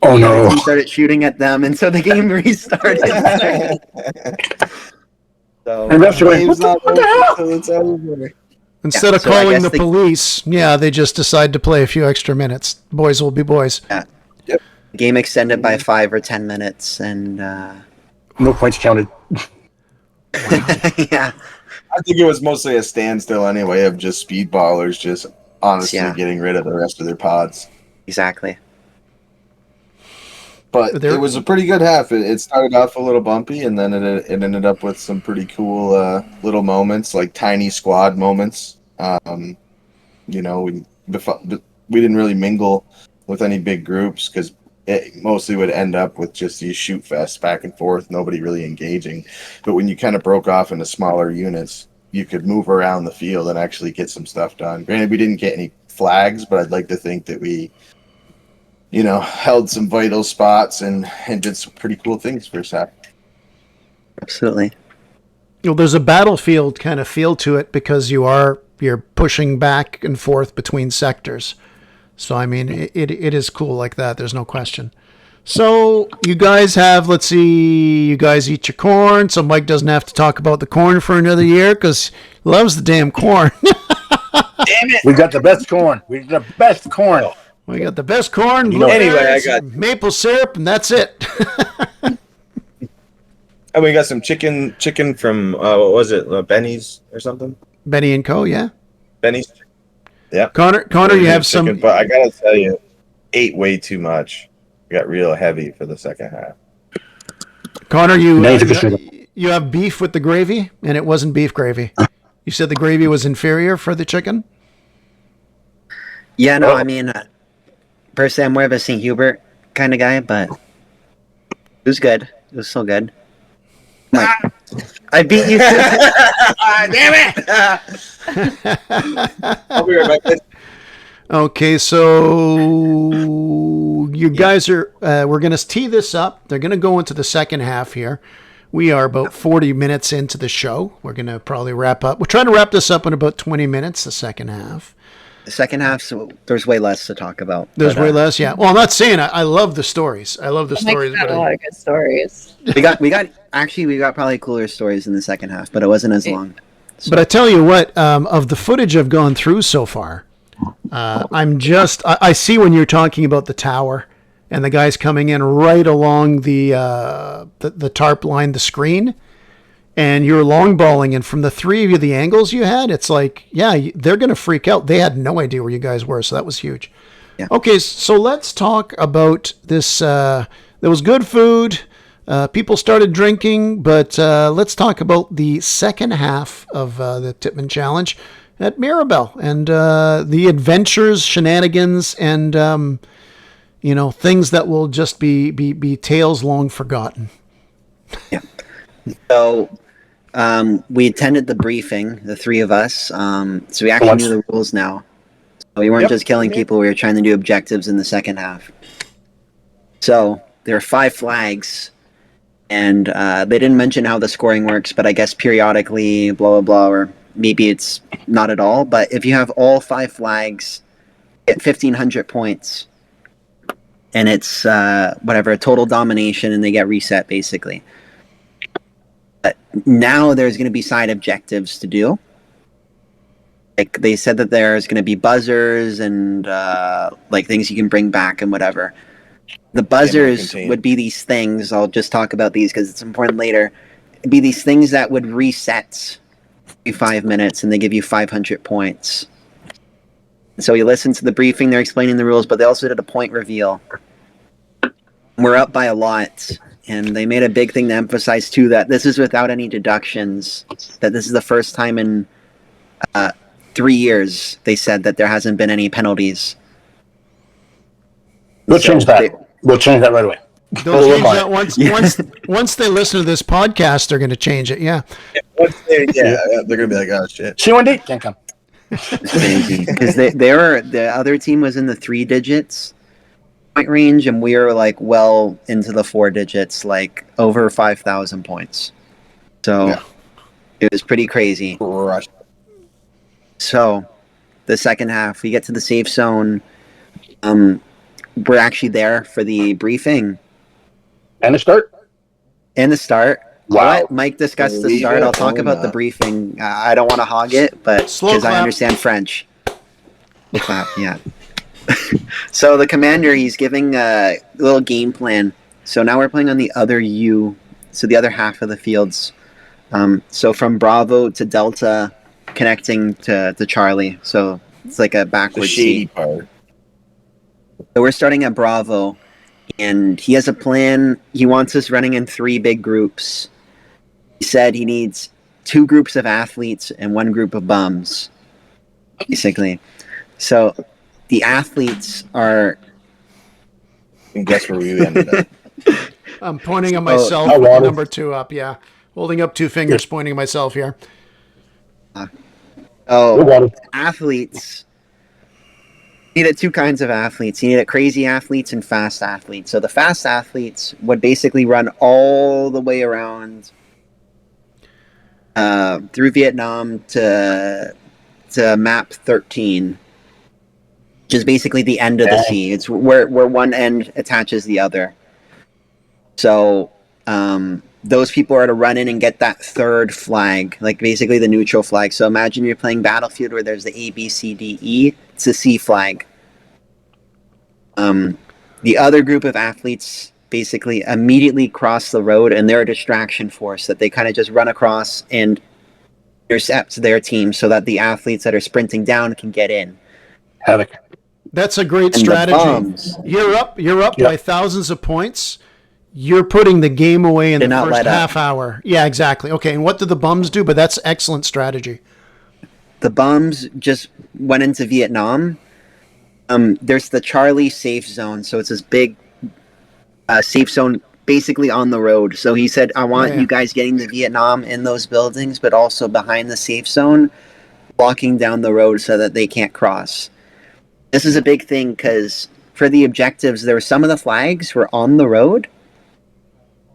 S3: Oh no!
S2: He started shooting at them, and so the game restarted. So
S3: And that's going,
S4: Game's
S3: what
S4: not
S3: the hell?
S4: over till it's over.
S1: Instead
S2: Yeah,
S1: of
S2: so I
S1: calling
S2: guess
S1: the
S2: they-
S1: police, they just decide to play a few extra minutes. Boys will be boys.
S2: the game extended by 5 or 10 minutes, and
S3: No points counted.
S2: yeah.
S4: I think it was mostly a standstill anyway of just speedballers just honestly
S2: Yeah.
S4: getting rid of the rest of their pods.
S2: Exactly.
S4: But
S1: There-
S4: it was a pretty good half. It started off a little bumpy, and then it ended up with some pretty cool little moments, like tiny squad moments. We didn't really mingle with any big groups because it mostly would end up with just these shoot fests back and forth, nobody really engaging. But when you kind of broke off into smaller units, you could move around the field and actually get some stuff done. Granted, we didn't get any flags, but I'd like to think that we held some vital spots and did some pretty cool things for a sec.
S2: Absolutely.
S1: There's a battlefield kind of feel to it because you're pushing back and forth between sectors. So, I mean, it is cool like that. There's no question. So, you guys you guys eat your corn, so Mike doesn't have to talk about the corn for another year because he loves the damn corn.
S3: Damn it! We got the best corn. We got the best corn.
S1: We got the best corn,
S6: Anyway, I
S1: blueberries,
S6: got
S1: maple syrup, and that's it.
S6: and we got some chicken from what was it, Benny's or something?
S1: Benny and Co. Yeah.
S6: Benny's. Yeah.
S1: Connor,
S6: Really
S1: you
S6: good
S1: have some.
S6: chicken, but I gotta tell you, ate way too much. Got real heavy for the second half.
S1: Connor, you
S3: Now you took a sugar.
S1: you have beef with the gravy, and it wasn't beef gravy. You said the gravy was inferior for the chicken.
S2: Yeah, no, I mean, personally, I'm more of a St. Hubert kind of guy, but it was good. It was so good. I beat you.
S6: Damn it! I'll be right back.
S1: Okay, so you guys are, we're going to tee this up. They're going to go into the second half here. We are about 40 minutes into the show. We're going to probably wrap up. We're trying to wrap this up in about 20 minutes, the second half.
S2: The second half, so there's way less to talk about.
S1: There's way less, yeah. Well, I'm not saying I love the stories. I love the stories.
S5: Got a lot of good stories.
S2: We got probably cooler stories in the second half, but it wasn't as long. So.
S1: But I tell you what, of the footage I've gone through so far, I see when you're talking about the tower and the guys coming in right along the tarp line, the screen, and you're long balling, and from the three of you, the angles you had, it's like, yeah, they're going to freak out. They had no idea where you guys were, so that was huge. Yeah. Okay, so let's talk about this. There was good food. People started drinking, but let's talk about the second half of the Tippmann Challenge at Mirabel and the adventures, shenanigans, and things that will just be tales long forgotten.
S2: Yeah. So we attended the briefing, the three of us. So we actually knew the rules now. So we weren't just killing people. We were trying to do objectives in the second half. So there are 5 flags. And they didn't mention how the scoring works, but I guess periodically, blah, blah, blah, or maybe it's not at all. But if you have all 5 flags, you get 1,500 points. And it's, a total domination, and they get reset, basically. But now there's going to be side objectives to do. Like, they said that there's going to be buzzers and, things you can bring back and whatever. The buzzers would be these things. I'll just talk about these because it's important later. It'd be these things that would reset every 5 minutes, and they give you 500 points. So you listen to the briefing. They're explaining the rules, but they also did a point reveal. We're up by a lot, and they made a big thing to emphasize, too, that this is without any deductions, that this is the first time in 3 years, they said, that there hasn't been any penalties.
S3: We'll change that. We'll change that right away.
S1: They'll change that once they listen to this podcast. They're going to change it. Yeah.
S6: They're going to be like, oh shit.
S3: C1D can't come.
S2: Because the other team was in the 3 digits point range, and we were like well into the 4 digits, like over 5,000 points. So it was pretty crazy.
S6: Rush.
S2: So the second half, we get to the safe zone. We're actually there for the briefing.
S3: And the start?
S2: And the start.
S3: Wow.
S2: I'll let Mike discuss the start. I'll talk about the briefing. I don't want to hog it, but because I understand French. Clap, yeah. So the commander, he's giving a little game plan. So now we're playing on the other U, so the other half of the fields. So from Bravo to Delta, connecting to Charlie. So it's like a backwards
S6: shady part.
S2: So we're starting at Bravo, and he has a plan. He wants us running in 3 big groups. He said he needs 2 groups of athletes and 1 group of bums, basically. So the athletes are...
S6: And guess where we ended up.
S1: I'm pointing at myself with number 2 up, yeah. Holding up 2 fingers, pointing at myself here.
S2: Athletes... You needed 2 kinds of athletes. You needed crazy athletes and fast athletes. So the fast athletes would basically run all the way around through Vietnam to map 13, which is basically the end of the sea. It's where one end attaches the other. So those people are to run in and get that 3rd flag, like basically the neutral flag. So imagine you're playing Battlefield where there's the A, B, C, D, E. It's a C flag. The other group of athletes basically immediately cross the road, and they're a distraction force that they kind of just run across and intercept their team so that the athletes that are sprinting down can get in.
S3: Havoc.
S1: That's a great strategy. You're up by thousands of points. You're putting the game away in the first half hour. Yeah, exactly. Okay, and what did the bums do? But that's excellent strategy.
S2: The bums just went into Vietnam, There's the Charlie safe zone, so it's this big safe zone basically on the road. So he said, I want you guys getting to Vietnam in those buildings, but also behind the safe zone, walking down the road so that they can't cross. This is a big thing because for the objectives, there were some of the flags were on the road.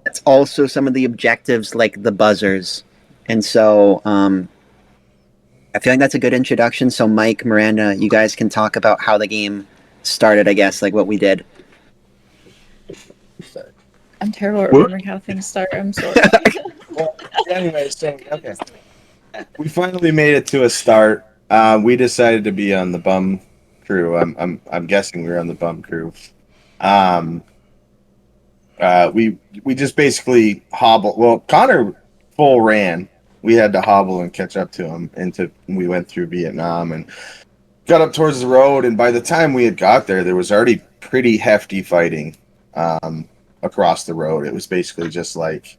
S2: It's also some of the objectives like the buzzers. And so I feel like that's a good introduction. So Mike, Miranda, you guys can talk about how the game started, I guess, like what we did.
S5: I'm terrible at remembering how things start. I'm sorry.
S4: Well, anyway, so okay, we finally made it to a start. We decided to be on the bum crew. I'm guessing we were on the bum crew. We just basically hobbled. Well, Connor full ran. We had to hobble and catch up to him. We went through Vietnam and got up towards the road. And by the time we had got there, there was already pretty hefty fighting across the road. It was basically just like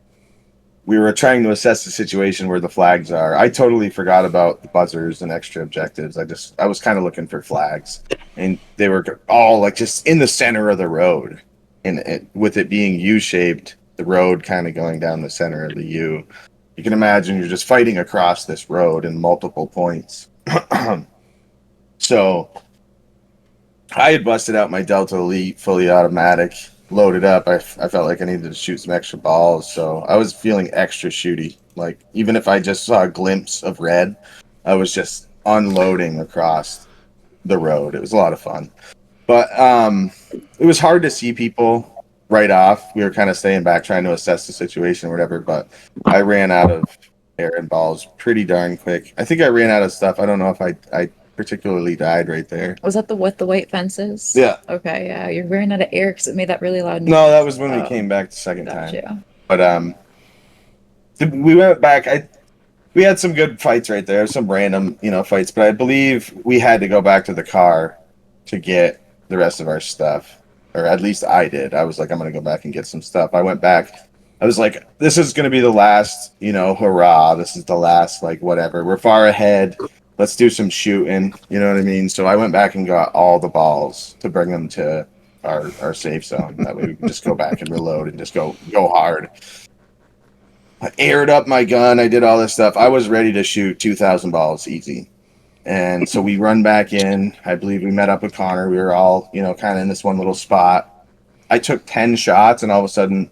S4: we were trying to assess the situation where the flags are. I totally forgot about the buzzers and extra objectives. I was kind of looking for flags, and they were all like just in the center of the road, and with it being U-shaped, the road kind of going down the center of the U. You can imagine you're just fighting across this road in multiple points. So I had busted out my Delta Elite fully automatic, loaded up. I felt like I needed to shoot some extra balls, so I was feeling extra shooty. Like, even if I just saw a glimpse of red, I was just unloading across the road. It was a lot of fun. But it was hard to see people right off. We were kind of staying back trying to assess the situation or whatever, but I ran out of air and balls pretty darn quick. I think I ran out of stuff. I don't know if I particularly died right there.
S5: Was that the with the white fences?
S4: Yeah.
S5: Okay, yeah. You're running out of air because it made that really loud noise.
S4: No, that was when we came back the second
S5: Gotcha.
S4: time. But we went back. We had some good fights right there, some random, fights, but I believe we had to go back to the car to get the rest of our stuff. Or at least I did. I was like, I'm going to go back and get some stuff. I went back. I was like, this is going to be the last, hurrah. This is the last, like, whatever. We're far ahead. Let's do some shooting. You know what I mean? So I went back and got all the balls to bring them to our safe zone. That way we can just go back and reload and just go hard. I aired up my gun. I did all this stuff. I was ready to shoot 2,000 balls easy. And so we run back in. I believe we met up with Connor. We were all, kind of in this one little spot. I took 10 shots, and all of a sudden,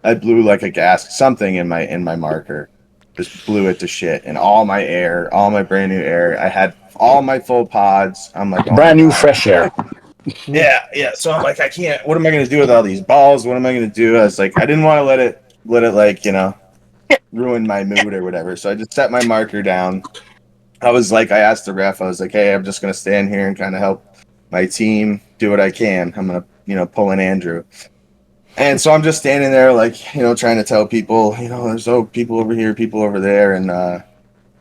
S4: I blew like a gas, something in my marker. Just blew it to shit. And all my air, all my brand new air. I had all my full pods. I'm like,
S3: brand new fresh air.
S4: Yeah. So I'm like, I can't. What am I going to do with all these balls? What am I going to do? I was like, I didn't want to let it like, ruin my mood or whatever. So I just set my marker down. I was like, I asked the ref, I was like, hey, I'm just going to stand here and kind of help my team do what I can. I'm going to, pull in Andrew. And so I'm just standing there, like, trying to tell people, there's people over here, people over there. And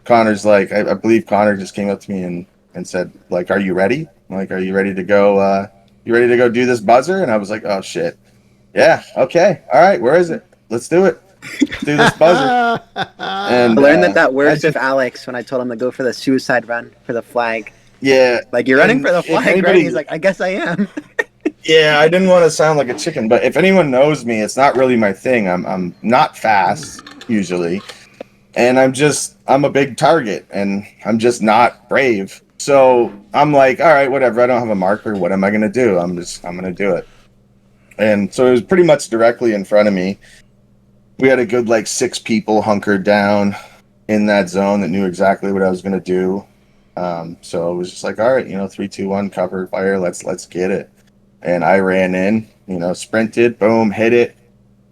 S4: Connor's like, I believe Connor just came up to me and said, like, are you ready? Like, are you ready to go? You ready to go do this buzzer? And I was like, oh, shit. Yeah. Okay. All right. Where is it? Let's do it. Let's do this buzzer. And
S2: I learned that works with Alex when I told him to go for the suicide run for the flag.
S4: Yeah.
S2: Like, you're running for the flag, right? He's like, I guess I am.
S4: Yeah, I didn't want to sound like a chicken, but if anyone knows me, it's not really my thing. I'm not fast usually, and I'm a big target, and I'm just not brave. So I'm like, all right, whatever. I don't have a marker. What am I gonna do? I'm gonna do it. And so it was pretty much directly in front of me. We had a good 6 people hunkered down in that zone that knew exactly what I was gonna do. So it was just like, all right, 3, 2, 1, cover fire. Let's get it. And I ran in, sprinted, boom, hit it.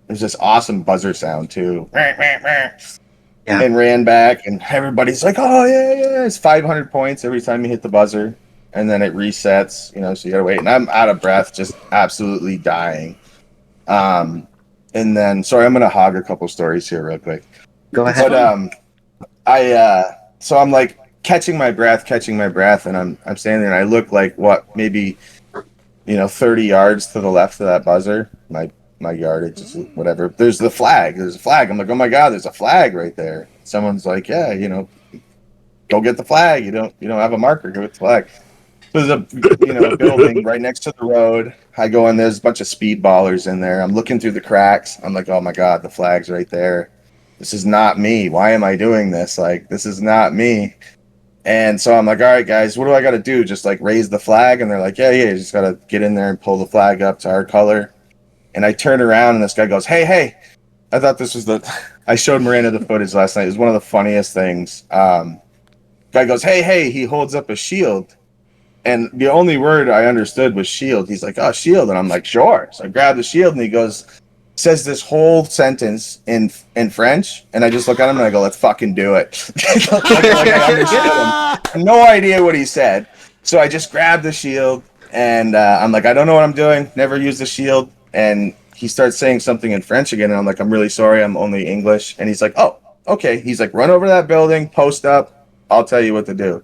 S4: There's this awesome buzzer sound too. Yeah. And ran back, and everybody's like, oh, yeah. It's 500 points every time you hit the buzzer. And then it resets, so you gotta wait. And I'm out of breath, just absolutely dying. And then, sorry, I'm gonna hog a couple stories here real quick.
S2: Go ahead.
S4: But so I'm like catching my breath, and I'm standing there, and I look like maybe 30 yards to the left of that buzzer. My yardage is whatever. There's a flag. I'm like, oh my god, there's a flag right there. Someone's like, yeah, go get the flag. You don't have a marker. Go get the flag. There's a building right next to the road. I go in, there's a bunch of speedballers in there. I'm looking through the cracks. I'm like, oh my God, the flag's right there. This is not me. Why am I doing this? Like, this is not me. And so I'm like, all right, guys, what do I got to do? Just like raise the flag? And they're like, yeah, you just got to get in there and pull the flag up to our color. And I turn around and this guy goes, hey. I thought this was I showed Miranda the footage last night. It was one of the funniest things. Guy goes, hey, he holds up a shield. And the only word I understood was shield. He's like, oh, shield. And I'm like, sure. So I grab the shield and he says this whole sentence in French. And I just look at him and I go, let's fucking do it. like I understood him. I have no idea what he said. So I just grabbed the shield and I'm like, I don't know what I'm doing. Never used the shield. And he starts saying something in French again. And I'm like, I'm really sorry. I'm only English. And he's like, oh, okay. He's like, run over to that building, post up. I'll tell you what to do.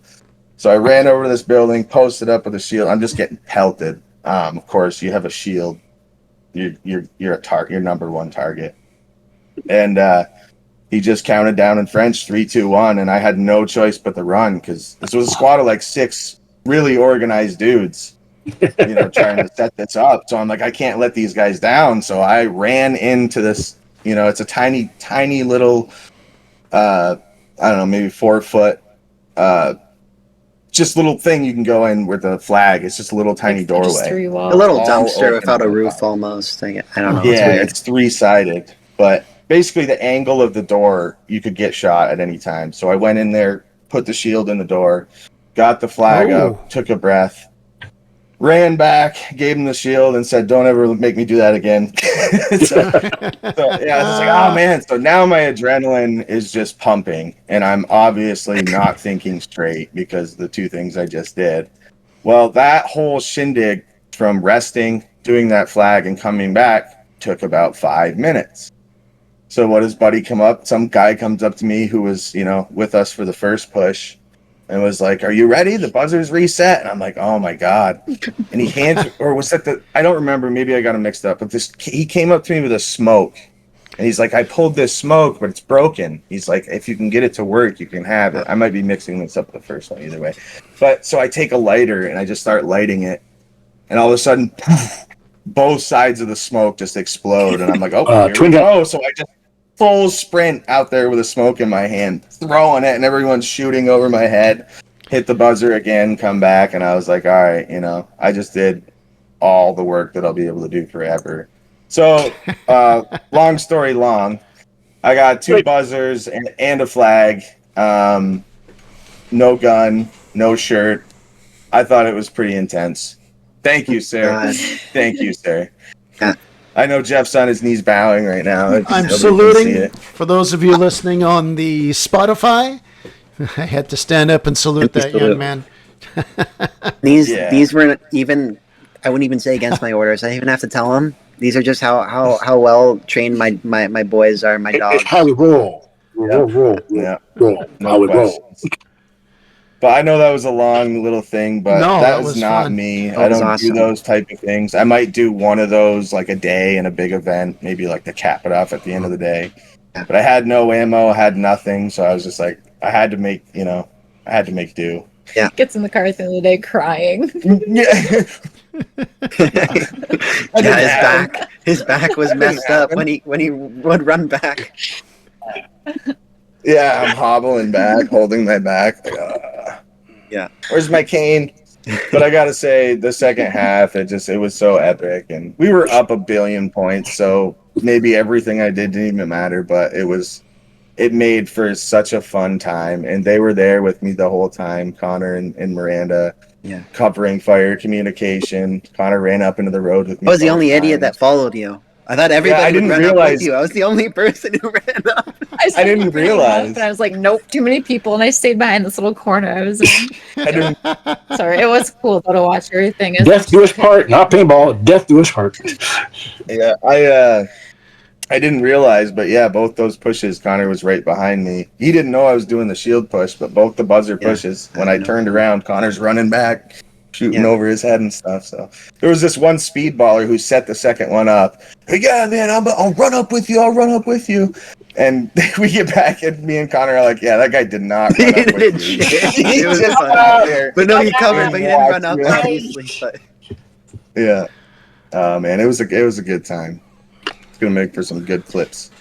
S4: So I ran over to this building, posted up with a shield. I'm just getting pelted. Of course, you have a shield. You're a target. You're number one target. And he just counted down in French, 3, 2, 1, and I had no choice but to run because this was a squad of like 6 really organized dudes, trying to set this up. So I'm like, I can't let these guys down. So I ran into this. It's a tiny, tiny little, I don't know, maybe 4 foot. Just little thing you can go in with a flag. It's just a little tiny doorway.
S2: A little dumpster without a roof almost. I don't know.
S4: Yeah, it's 3-sided. But basically the angle of the door, you could get shot at any time. So I went in there, put the shield in the door, got the flag up, took a breath, ran back, gave him the shield, and said, don't ever make me do that again. so yeah, I was like, oh man. So now my adrenaline is just pumping, and I'm obviously not thinking straight because the 2 things I just did. Well, that whole shindig from resting, doing that flag, and coming back took about 5 minutes. So what does Buddy come up? Some guy comes up to me who was, with us for the first push, and was like, are you ready? The buzzer's reset. And I'm like, oh my God. And he hands, or was that I don't remember. Maybe I got him mixed up. But he came up to me with a smoke. And he's like, I pulled this smoke, but it's broken. He's like, if you can get it to work, you can have it. I might be mixing this up the first one either way. But so I take a lighter and I just start lighting it. And all of a sudden, both sides of the smoke just explode. And I'm like, oh, here we go. So I just full sprint out there with a smoke in my hand, throwing it, and everyone's shooting over my head. Hit the buzzer again, come back, and I was like, all right, I just did all the work that I'll be able to do forever. So, long story long, I got 2 buzzers and a flag, no gun, no shirt. I thought it was pretty intense. Thank you, sir. Thank you, sir. Yeah. I know Jeff's on his knees bowing right now.
S1: I'm saluting. For those of you listening on the Spotify, I had to stand up and salute that young man.
S2: These weren't even, I wouldn't even say against my orders. I didn't even have to tell them. These are just how well trained my boys are, my dogs.
S3: It's how we roll. Roll. How we roll.
S4: But I know that was a long little thing, but that was not fun. Me. I don't do those type of things. I might do one of those like a day in a big event, maybe like to cap it off at the end of the day. But I had no ammo, I had nothing, so I was just like, I had to make do.
S2: Yeah.
S5: Gets in the car at the end of the day crying.
S2: His back was messed up when he would run back.
S4: Yeah, I'm hobbling back, holding my back.
S2: Yeah.
S4: Where's my cane? But I gotta say, the second half, it was so epic, and we were up 1 billion points, so maybe everything I did didn't even matter, but it made for such a fun time, and they were there with me the whole time, Connor and Miranda, covering fire communication. Connor ran up into the road with me.
S2: I was the only idiot that followed you. I thought everybody would run up with you. I was the only person who ran up.
S4: I didn't realize.
S5: And I was like, nope, too many people. And I stayed behind this little corner I was in. Sorry, it was cool though to watch everything.
S3: Death do his part, not paintball. Death do his part.
S4: Yeah, I didn't realize, but yeah, both those pushes, Connor was right behind me. He didn't know I was doing the shield push, but both the buzzer pushes, when I turned around, Connor's running back, shooting over his head and stuff. So there was this one speedballer who set the second one up. Hey, yeah, man, I'll run up with you. And we get back, and me and Connor are like, "Yeah, that guy did not run up with you."
S2: It was
S4: just
S2: fun.
S4: out there.
S2: But no, he covered, but he didn't run up,
S4: Yeah.
S2: obviously. But
S4: Yeah, man, it was a good time. It's gonna make for some good clips.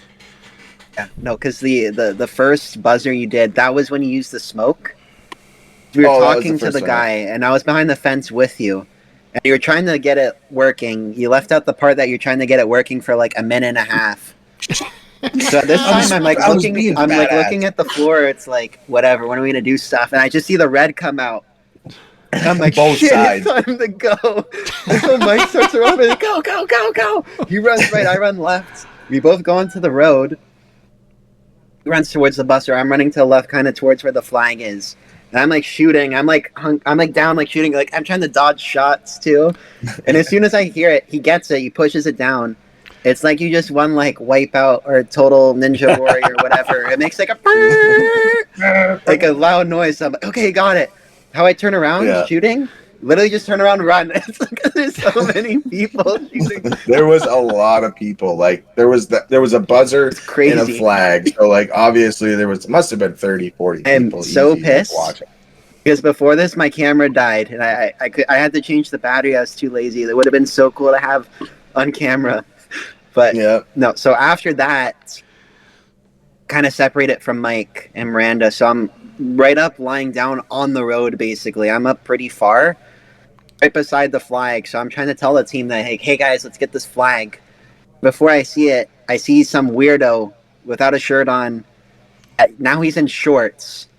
S2: yeah, no, because the first buzzer you did, that was when you used the smoke. We were
S4: Oh, that was
S2: talking
S4: the
S2: to
S4: first
S2: the
S4: one.
S2: guy, and I was behind the fence with you, and you were trying to get it working. You left out the part that you're trying to get it working for like a minute and a half. So at this time, I'm like
S4: I was
S2: looking.
S4: being
S2: I'm like
S4: badass.
S2: looking at the floor. It's like whatever. When are we gonna do stuff? And I just see the red come out. And I'm like,
S4: Both
S2: shit,
S4: sides.
S2: it's time to go. And so Mike starts running. Like, go, go, go, go. He runs right. I run left. We both go onto the road. He runs towards the bus, or I'm running to the left, kind of towards where the flag is. And I'm like shooting. I'm like down, like shooting. Like I'm trying to dodge shots too. And as soon as I hear it, he gets it. He pushes it down. It's like you just won like Wipeout or Total Ninja Warrior, whatever. It makes like a loud noise. So I'm like, okay, got it. How I turn around shooting? Literally just turn around and run. It's like there's so many people shooting.
S4: There was a lot of people. Like there was a buzzer
S2: Crazy.
S4: and a flag. So like obviously must have been 30, 40
S2: I'm
S4: people.
S2: so
S4: easy,
S2: pissed.
S4: Like, watching.
S2: Because before this, my camera died, and I had to change the battery. I was too lazy. It would have been so cool to have on camera. But no, so after that, kind of separate it from Mike and Miranda. So I'm right up, lying down on the road, basically. I'm up pretty far, right beside the flag. So I'm trying to tell the team that, hey guys, let's get this flag. Before I see it, I see some weirdo without a shirt on. Now he's in shorts.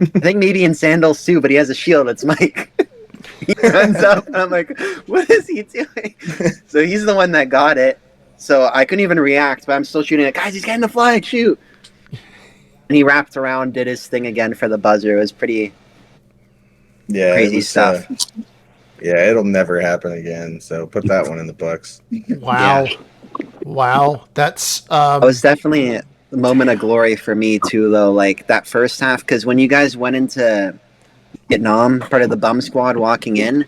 S2: I think maybe in sandals too, but he has a shield. It's Mike. He runs up, and I'm like, what is he doing? So he's the one that got it. So I couldn't even react, but I'm still shooting it. Guys, he's getting the flag, shoot. And he wrapped around, did his thing again for the buzzer. It was pretty crazy stuff.
S4: It'll never happen again. So put that one in the books.
S1: Wow. Yeah. Wow. That's
S2: it was definitely a moment of glory for me too, though, like that first half, because when you guys went into Vietnam, part of the bum squad walking in,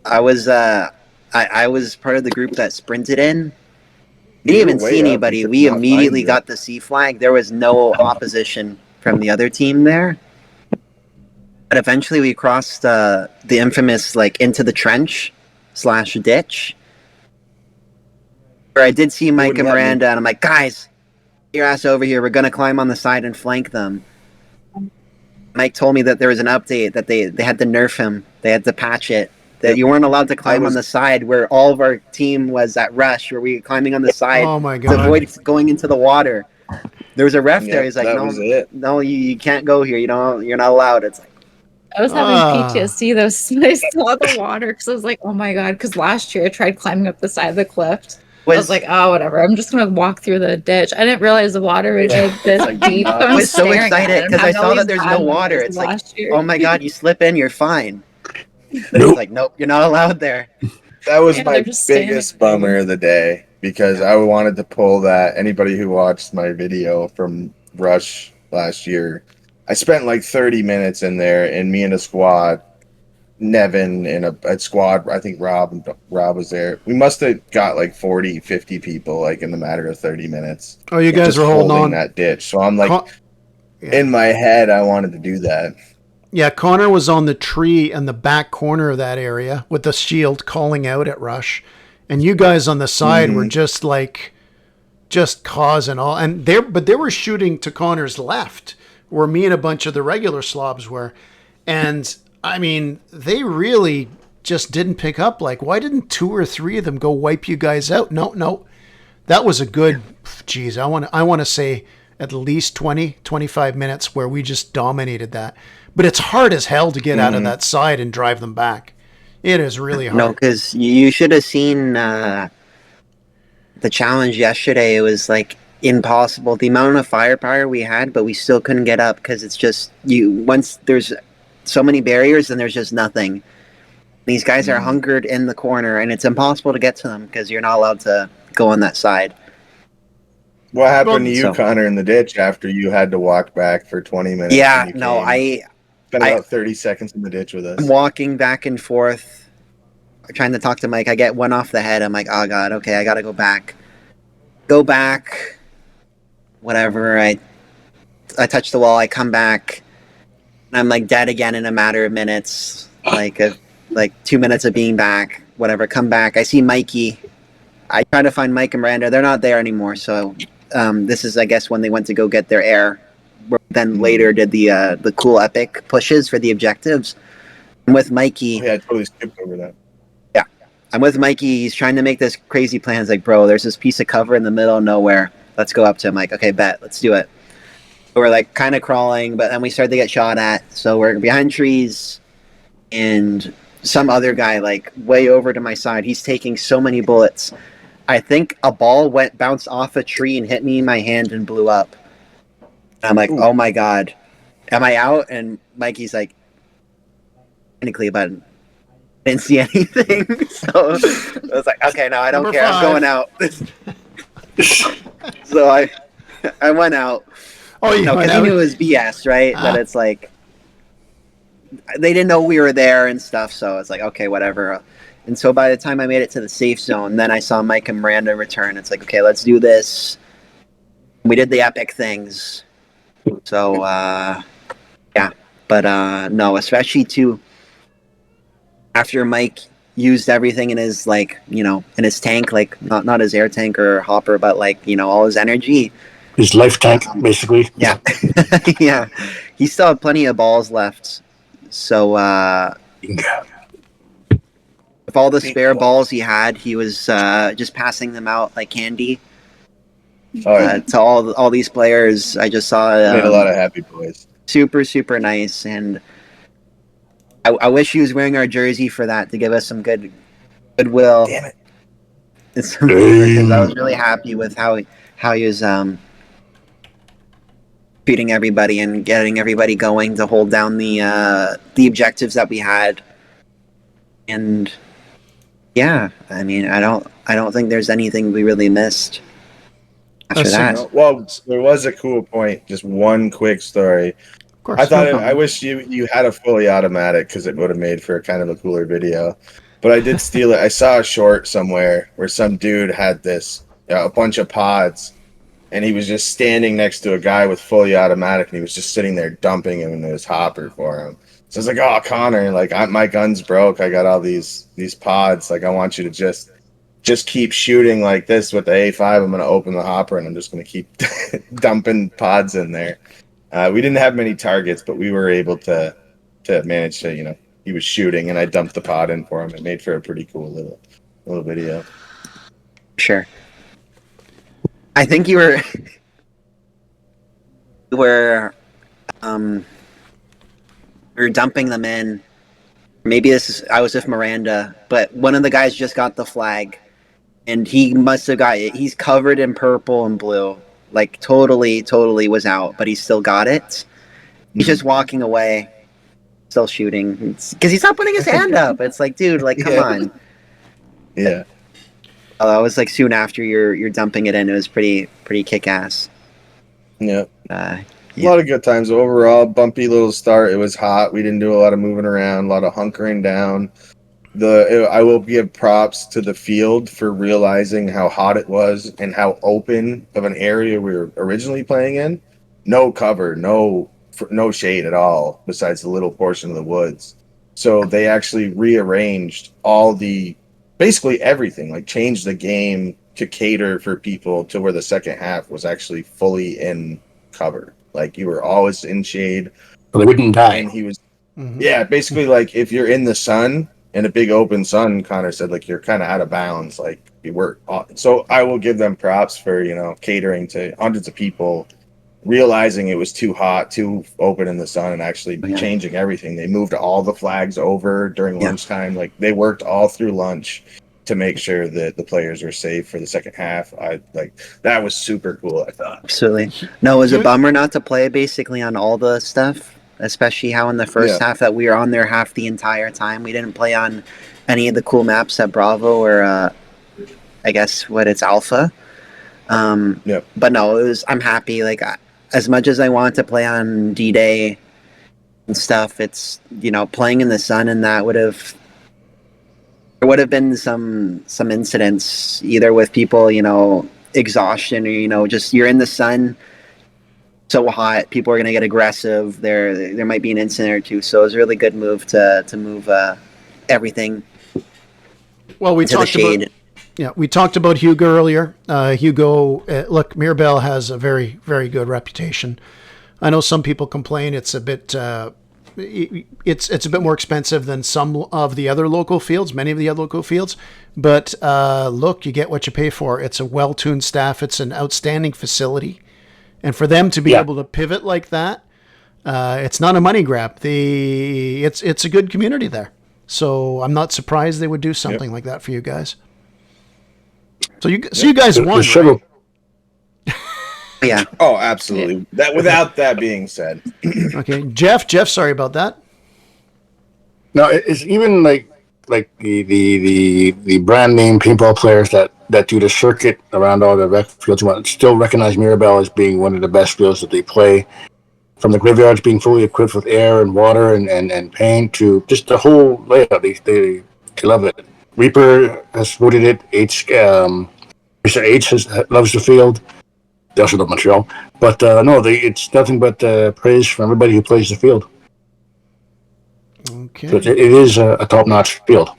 S2: I was I was part of the group that sprinted in. We didn't even see anybody. We immediately got the C flag. There was no opposition from the other team there. But eventually we crossed the infamous, like, into the trench / ditch. Where I did see Mike and Miranda, and I'm like, guys, get your ass over here. We're going to climb on the side and flank them. Mike told me that there was an update, that they had to nerf him. They had to patch it. That you weren't allowed to climb on the side, where all of our team was at rush, where we were climbing on the side to avoid going into the water. There was a ref there. He's like, no, you can't go here. You're not allowed. It's like,
S5: I was having PTSD though. I saw the water because I was like, oh my god. Because last year I tried climbing up the side of the cliff. I was like, oh, whatever. I'm just gonna walk through the ditch. I didn't realize the water was like this deep.
S2: I was so excited because I saw that there's no water. It's like, oh my god, you slip in, you're fine. It's like, nope, you're not allowed there.
S4: That was my biggest bummer of the day, because I wanted to pull that. Anybody who watched my video from Rush last year, I spent like 30 minutes in there, and me and a squad, Nevin and a squad, I think Rob was there. We must have got like 40, 50 people, like in the matter of 30 minutes.
S1: Oh, you guys were holding on
S4: that ditch. So I'm like, in my head, I wanted to do that.
S1: Yeah, Connor was on the tree in the back corner of that area with the shield calling out at Rush. And you guys on the side were just causing all. And they were shooting to Connor's left, where me and a bunch of the regular slobs were. And, I mean, they really just didn't pick up. Like, why didn't 2 or 3 of them go wipe you guys out? No. That was a good, geez, I want to say at least 20, 25 minutes where we just dominated that. But it's hard as hell to get out of that side and drive them back. It is really hard.
S2: No, because you should have seen the challenge yesterday. It was like impossible. The amount of firepower we had, but we still couldn't get up because it's just once there's so many barriers and there's just nothing. These guys are hunkered in the corner, and it's impossible to get to them because you're not allowed to go on that side.
S4: What happened to you, Connor, in the ditch after you had to walk back for 20 minutes?
S2: Yeah, no, I
S4: spent about 30 seconds in the ditch with us.
S2: I'm walking back and forth, trying to talk to Mike. I get one off the head. I'm like, oh god, okay, I gotta go back. whatever. I touch the wall. I come back. And I'm like dead again in a matter of minutes. Like 2 minutes of being back. Whatever. Come back. I see Mikey. I try to find Mike and Miranda. They're not there anymore. So this is, I guess, when they went to go get their air. Then later did the cool epic pushes for the objectives. I'm with Mikey.
S4: Yeah, I totally skipped over that.
S2: Yeah. I'm with Mikey. He's trying to make this crazy plan. He's like, bro, there's this piece of cover in the middle of nowhere. Let's go up to him. Like, okay, bet. Let's do it. So we're like kind of crawling, but then we start to get shot at. So we're behind trees, and some other guy like way over to my side. He's taking so many bullets. I think a ball bounced off a tree and hit me in my hand and blew up. And I'm like, oh my God, am I out? And Mikey's like, technically, but I didn't see anything. So I was like, okay, no, I don't care.
S1: 5.
S2: I'm going out. So I went out.
S1: Oh, you
S2: because he knew it was BS, right? That it's like they didn't know we were there and stuff. So it's like, okay, whatever. And so by the time I made it to the safe zone, then I saw Mike and Miranda return. It's like, okay, let's do this. We did the epic things. So yeah, but no, especially too after Mike used everything in his in his tank, like not his air tank or hopper, but all his energy.
S3: His life tank, basically.
S2: Yeah. Yeah. He still had plenty of balls left. So with all the spare balls he had, he was just passing them out like candy. To all these players. I just saw
S4: made a lot of happy boys.
S2: Super, super nice. And I wish he was wearing our jersey for that to give us some goodwill.
S4: Damn it.
S2: Because I was really happy with how he was treating everybody and getting everybody going to hold down the objectives that we had. And yeah, I mean, I don't think there's anything we really missed after that.
S4: Well, there was a cool point. Just one quick story.
S1: Of course,
S4: I wish you had a fully automatic because it would have made for kind of a cooler video. But I did steal it. I saw a short somewhere where some dude had a bunch of pods, and he was just standing next to a guy with fully automatic, and he was just sitting there dumping him into his hopper for him. So I was like, "Oh, Connor, my gun's broke. I got all these pods. Like, I want you to just keep shooting like this with the A5. I'm going to open the hopper, and I'm just going to keep dumping pods in there." We didn't have many targets, but we were able to manage to, he was shooting, and I dumped the pod in for him. It made for a pretty cool little video.
S2: Sure. I think you were dumping them in. Maybe I was with Miranda, but one of the guys just got the flag, and he must have got it. He's covered in purple and blue, like totally was out, but he still got it. He's just walking away, still shooting, because he's not putting his hand up. It's like, dude, come on.
S4: Yeah.
S2: That was soon after you're dumping it in. It was pretty kick-ass.
S4: Yeah.
S2: Yeah.
S4: A lot of good times overall. Bumpy little start. It was hot. We didn't do a lot of moving around, a lot of hunkering down. I will give props to the field for realizing how hot it was and how open of an area we were originally playing in. No cover, no shade at all, besides the little portion of the woods. So they actually rearranged basically everything, changed the game to cater for people to where the second half was actually fully in cover. You were always in shade.
S3: Well, they wouldn't die.
S4: And he was, yeah, basically if you're in the sun, in a big open sun, Connor said, you're kind of out of bounds. You were, so I will give them props for, catering to hundreds of people, realizing it was too hot, too open in the sun, and actually changing everything. They moved all the flags over during lunchtime. They worked all through lunch to make sure that the players were safe for the second half. That was super cool, I thought.
S2: Absolutely. No, it was a bummer not to play basically on all the stuff, especially how in the first half that we were on there half the entire time. We didn't play on any of the cool maps at Bravo or I guess it's Alpha. But no, I'm happy. As much as I want to play on D-Day and stuff, it's, playing in the sun, and that there would have been some incidents either with people, exhaustion, or just you're in the sun, so hot, people are going to get aggressive. There might be an incident or two. So it was a really good move to move everything.
S1: Well, we talked about Hugo earlier. Hugo, look, Mirabel has a very, very good reputation. I know some people complain it's a bit it's a bit more expensive than some of the other local fields, many of the other local fields. But look, you get what you pay for. It's a well-tuned staff. It's an outstanding facility. And for them to be able to pivot like that, it's not a money grab. It's a good community there. So I'm not surprised they would do something like that for you guys. So you guys won, right?
S2: Yeah.
S4: Oh, absolutely. That without that being said.
S1: Okay, Jeff, sorry about that.
S3: No, it's even like the brand name paintball players that do the circuit around all the rec fields still recognize Mirabel as being one of the best fields that they play. From the graveyards being fully equipped with air and water and paint to just the whole layout, they love it. Reaper has voted it. Mr. H loves the field. They also love Montreal, but it's nothing but praise from everybody who plays the field.
S1: Okay,
S3: so it is a top-notch field.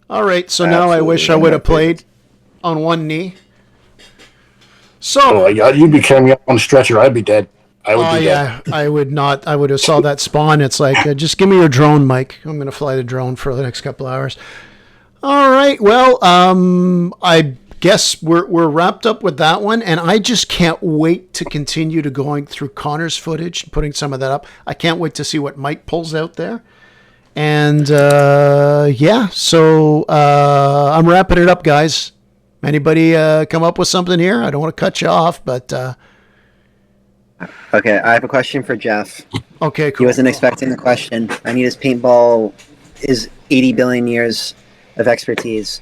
S1: All right, so now I wish I would have played on one knee. So
S3: you'd be carrying me up on the stretcher. I'd be dead. I would be dead.
S1: I would not. I would have saw that spawn. It's like, just give me your drone, Mike. I'm going to fly the drone for the next couple hours. All right. Well, I guess we're wrapped up with that one, and I just can't wait to continue to going through Connor's footage and putting some of that up. I can't wait to see what Mike pulls out there. And so I'm wrapping it up, guys. Anybody come up with something here? I don't want to cut you off, but
S2: okay, I have a question for Jeff.
S1: Okay, cool.
S2: He wasn't expecting the question. I need his paintball is 80 billion years of expertise.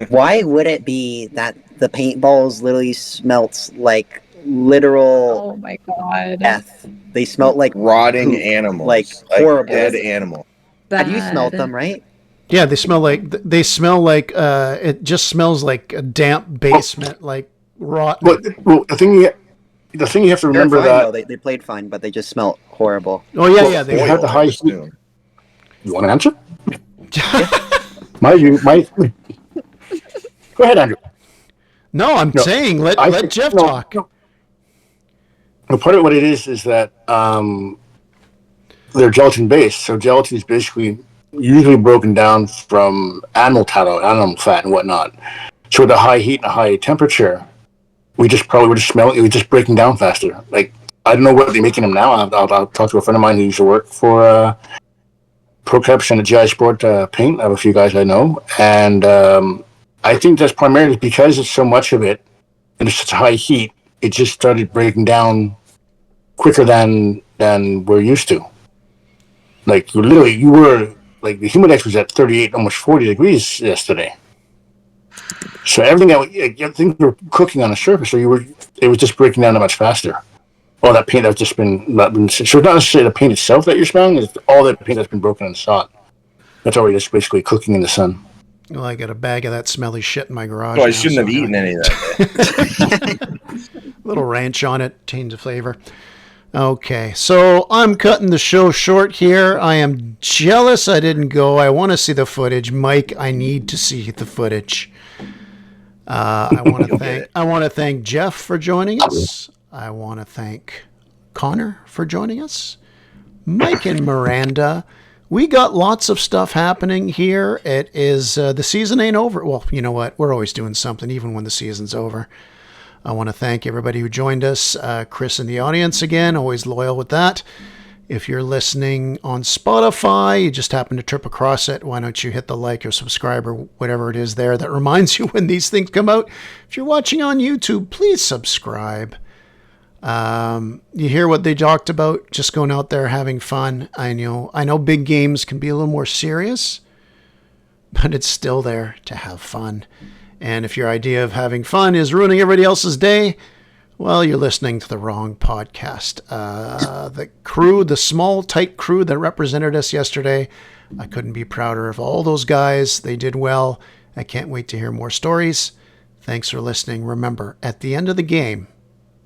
S2: Why would it be that the paintballs literally smelt like literal
S5: Oh my god.
S2: death? They smelt like
S4: Rotting
S2: poop,
S4: animals.
S2: like horrible.
S4: Dead animal.
S2: Have you smelled them, right?
S1: Yeah, they smell like it just smells like a damp basement, like rotten.
S3: Well, the thing you have to remember
S2: They're fine,
S3: that
S2: though. They played fine, but they just smelt horrible.
S1: Oh yeah,
S3: they
S1: they
S3: had the high heat. You want to answer? My. Go ahead, Andrew.
S1: No, I'm saying let Jeff talk.
S3: Well, part of what it is that they're gelatin based. So gelatin is basically usually broken down from animal tallow, animal fat, and whatnot. So with the high heat and a high temperature, we just smell it. It was just breaking down faster. Like, I don't know what they're making them now. I'll talk to a friend of mine who used to work for ProCaps and a GI Sport paint. I have a few guys I know, and I think that's primarily because it's so much of it and it's such a high heat. It just started breaking down quicker than we're used to. Like, you were like, the Humidex was at 38, almost 40 degrees yesterday. So things were cooking on the surface. So it was just breaking down that much faster. All that paint that's just been so it's not necessarily the paint itself that you're smelling. It's all that paint that's been broken and shot. That's already just basically cooking in the sun.
S1: Well, I got a bag of that smelly shit in my garage.
S4: Oh, I shouldn't have eaten any of that.
S1: Little ranch on it, change the flavor. Okay, so I'm cutting the show short here. I am jealous I didn't go. I want to see the footage. Mike, I need to see the footage. I want to thank Jeff for joining us. I want to thank Connor for joining us. Mike and Miranda. We got lots of stuff happening here. It is, the season ain't over. Well, you know what? We're always doing something, even when the season's over. I want to thank everybody who joined us. Chris in the audience again, always loyal with that. If you're listening on Spotify, you just happen to trip across it, why don't you hit the like or subscribe or whatever it is there that reminds you when these things come out. If you're watching on YouTube, please subscribe. You hear what they talked about, just going out there having fun. I know big games can be a little more serious, but it's still there to have fun. And if your idea of having fun is ruining everybody else's day, well, you're listening to the wrong podcast. The crew, the small, tight crew that represented us yesterday, I couldn't be prouder of all those guys. They did well. I can't wait to hear more stories. Thanks for listening. Remember, at the end of the game,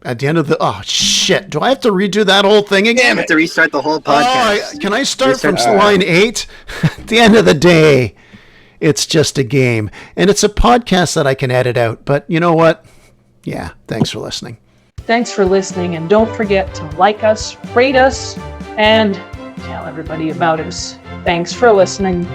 S1: at the end of the... Oh, shit. Do I have to redo that whole thing again?
S2: Damn it, to restart the whole podcast.
S1: Can I start
S2: Restart-
S1: from line 8? At the end of the day, it's just a game. And it's a podcast that I can edit out. But you know what? Yeah, thanks for listening.
S7: Thanks for listening, and don't forget to like us, rate us, and tell everybody about us. Thanks for listening.